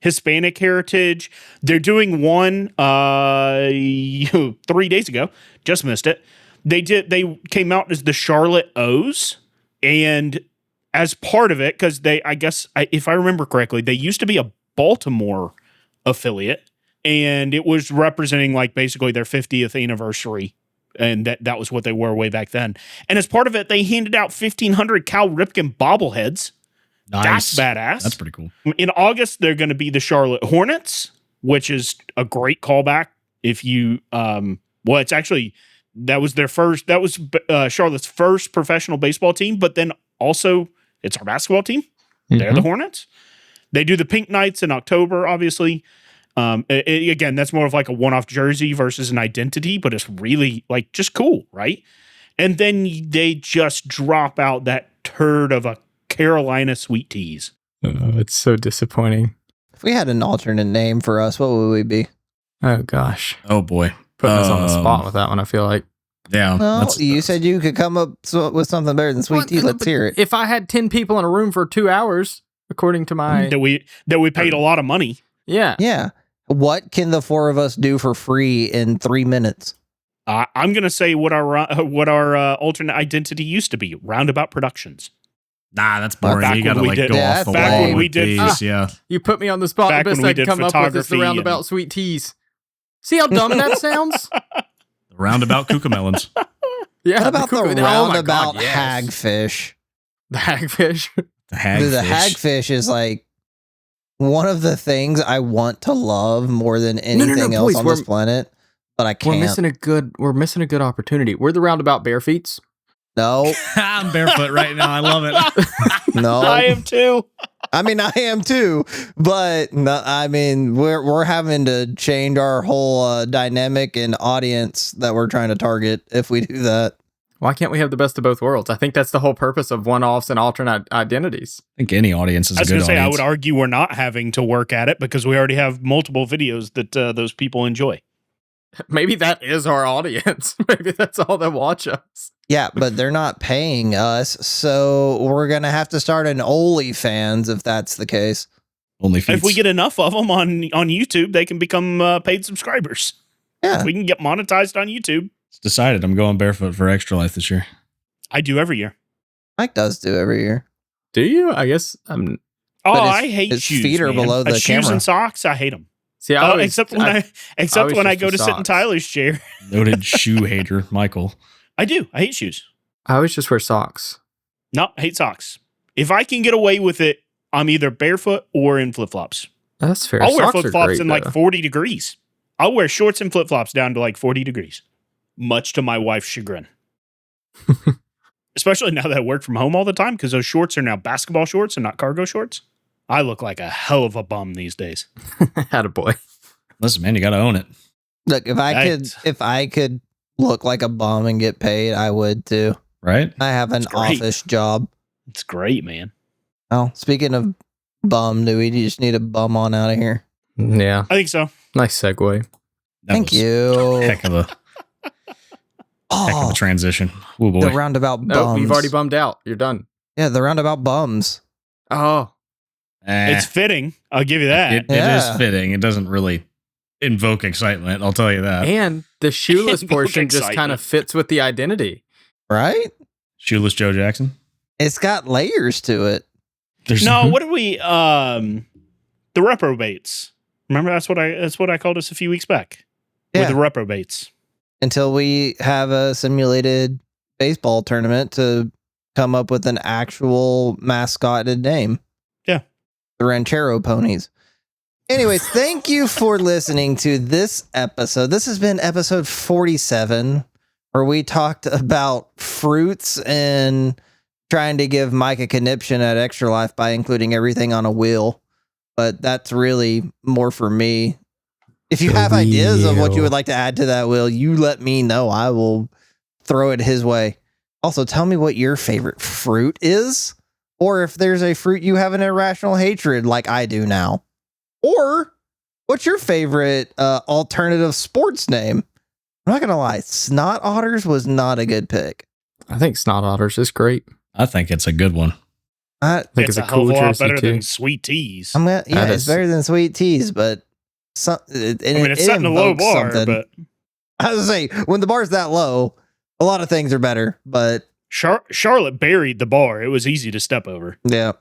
Hispanic heritage. They're doing one 3 days ago. Just missed it. They came out as the Charlotte O's. And as part of it, because if I remember correctly, they used to be a Baltimore affiliate, and it was representing like basically their 50th anniversary. And that was what they were way back then. And as part of it, they handed out 1,500 Cal Ripken bobbleheads. Nice. That's badass. That's pretty cool. In August, they're going to be the Charlotte Hornets, which is a great callback. If you, it's actually That was Charlotte's first professional baseball team, but then also it's our basketball team. They're the Hornets. They do the Pink Nights in October, obviously. Again, that's more of like a one-off jersey versus an identity, but it's really like just cool, right? And then they just drop out that turd of a Carolina Sweet Teas. It's so disappointing. If we had an alternate name for us, what would we be? Oh, gosh. Oh, boy. Putting us on the spot with that one, I feel like. Yeah. Well, you said you could come up with something better than Sweet Tea. Let's hear it. If I had 10 people in a room for 2 hours, according to my... That we paid a lot of money. Yeah. Yeah. What can the four of us do for free in 3 minutes? I'm going to say what our alternate identity used to be, Roundabout Productions. Nah, that's boring. You got to go off the back wall when we with did, these, yeah. You put me on the spot. Back The best when we I can did come up with is the photography Roundabout Sweet Teas. See how dumb that sounds? The Roundabout Cucamelons. Yeah. What about the Roundabout yes. hagfish? The hagfish? The hagfish. The hagfish is like one of the things I want to love more than anything else on this planet, but I can't. We're missing a good opportunity. We're the Roundabout Bare Feets. No. I'm barefoot right now. I love it. No. I am too. I mean, I am too, but no, I mean, we're having to change our whole dynamic and audience that we're trying to target if we do that. Why can't we have the best of both worlds? I think that's the whole purpose of one-offs and alternate identities. I think any audience is a good I was going to say, I audience. would argue we're not having to work at it because we already have multiple videos that those people enjoy. Maybe that is our audience. Maybe that's all that watch us. Yeah, but they're not paying us, so we're going to have to start an OnlyFans if that's the case. Only feats. If we get enough of them on YouTube, they can become paid subscribers. Yeah. If we can get monetized on YouTube. It's decided I'm going barefoot for Extra Life this year. I do every year. Mike does do every year. Do you? I guess I'm... I hate his shoes. feet are man. below the Shoes camera. and socks, I hate them. See, Except when I go to sit in Tyler's chair. Noted shoe hater, Michael. I do. I hate shoes. I always just wear socks. No, I hate socks. If I can get away with it, I'm either barefoot or in flip-flops. That's fair. I'll wear Socks are flip-flops great, in like though. 40 degrees. I'll wear shorts and flip-flops down to like 40 degrees. Much to my wife's chagrin. Especially now that I work from home all the time because those shorts are now basketball shorts and not cargo shorts. I look like a hell of a bum these days. Attaboy. Listen, man, you got to own it. Look, if I could look like a bum and get paid, I would too. Right? I have an office job. It's great, man. Oh, speaking of bum, do we just need a bum on out of here? Yeah. I think so. Nice segue. Thank you. Heck of a transition. Oh boy. The roundabout bums. No, you've already bummed out. You're done. Yeah, the roundabout bums. Oh. It's fitting. I'll give you that. It is fitting. It doesn't really invoke excitement. I'll tell you that. And the shoeless Invoke portion just kind excitement. of fits with the identity. Right? Shoeless Joe Jackson. It's got layers to it. There's What did we the reprobates. Remember that's what I called us a few weeks back. Yeah. With the reprobates. Until we have a simulated baseball tournament to come up with an actual mascoted name. Yeah. The Ranchero Ponies. Anyways, thank you for listening to this episode. This has been episode 47, where we talked about fruits and trying to give Mike a conniption at Extra Life by including everything on a wheel. But that's really more for me. If you have ideas of what you would like to add to that wheel, you let me know. I will throw it his way. Also, tell me what your favorite fruit is, or if there's a fruit you have an irrational hatred like I do now. Or what's your favorite alternative sports name? I'm not going to lie. Snot Otters was not a good pick. I think Snot Otters is great. I think it's a good one. I think it's a hell cool of a lot jersey, better too. than Sweet Teas. It's better than Sweet Teas, but It's setting a low bar, but I was gonna say when the bar's that low, a lot of things are better. But Charlotte buried the bar. It was easy to step over. yeah,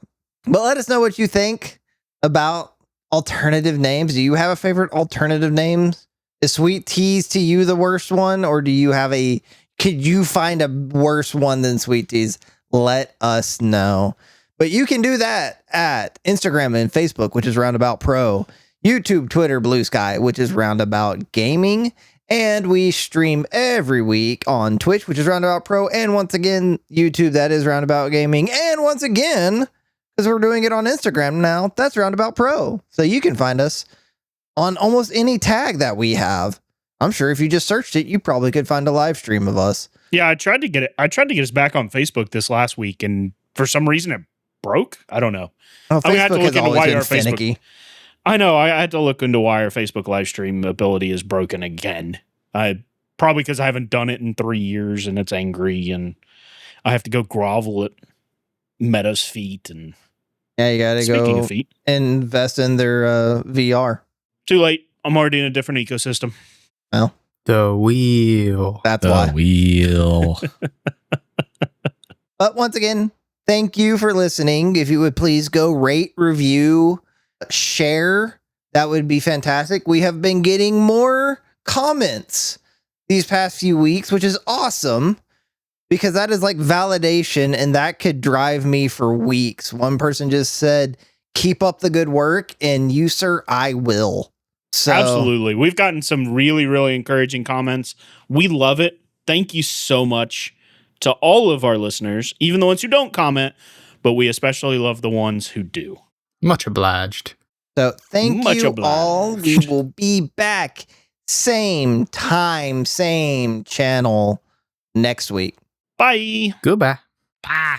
but let us know what you think about alternative names. Do you have a favorite alternative names? Is Sweet Teas to you the worst one, or do you have could you find a worse one than Sweet Teas? Let us know. But you can do that at Instagram and Facebook, which is Roundabout Pro, YouTube, Twitter, Blue Sky, which is Roundabout Gaming, And we stream every week on Twitch, which is Roundabout Pro. And once again, YouTube, that is Roundabout Gaming. And once again, because we're doing it on Instagram now, that's Roundabout Pro. So you can find us on almost any tag that we have. I'm sure if you just searched it, you probably could find a live stream of us. Yeah, I tried to get us back on Facebook this last week, and for some reason it broke. I don't know. Oh, I had to Facebook look has into always why been our Facebook. finicky. I know. I had to look into why our Facebook live stream ability is broken again. Probably because I haven't done it in 3 years, and it's angry, and I have to go grovel at Meta's feet. And Yeah, you got to speaking go of feet, invest in their VR. too late. I'm already in a different ecosystem. Well, The wheel. that's The why. wheel. But once again, thank you for listening. If you would please go rate, review, share, that would be fantastic. We have been getting more comments these past few weeks, which is awesome because that is like validation and that could drive me for weeks. One person just said, keep up the good work, and you, sir, I will. So Absolutely. We've gotten some really, really encouraging comments. We love it. Thank you so much to all of our listeners, even the ones who don't comment, but we especially love the ones who do. Much obliged. So thank Much you obliged. all. We will be back same time, same channel next week. Bye. Goodbye. Bye.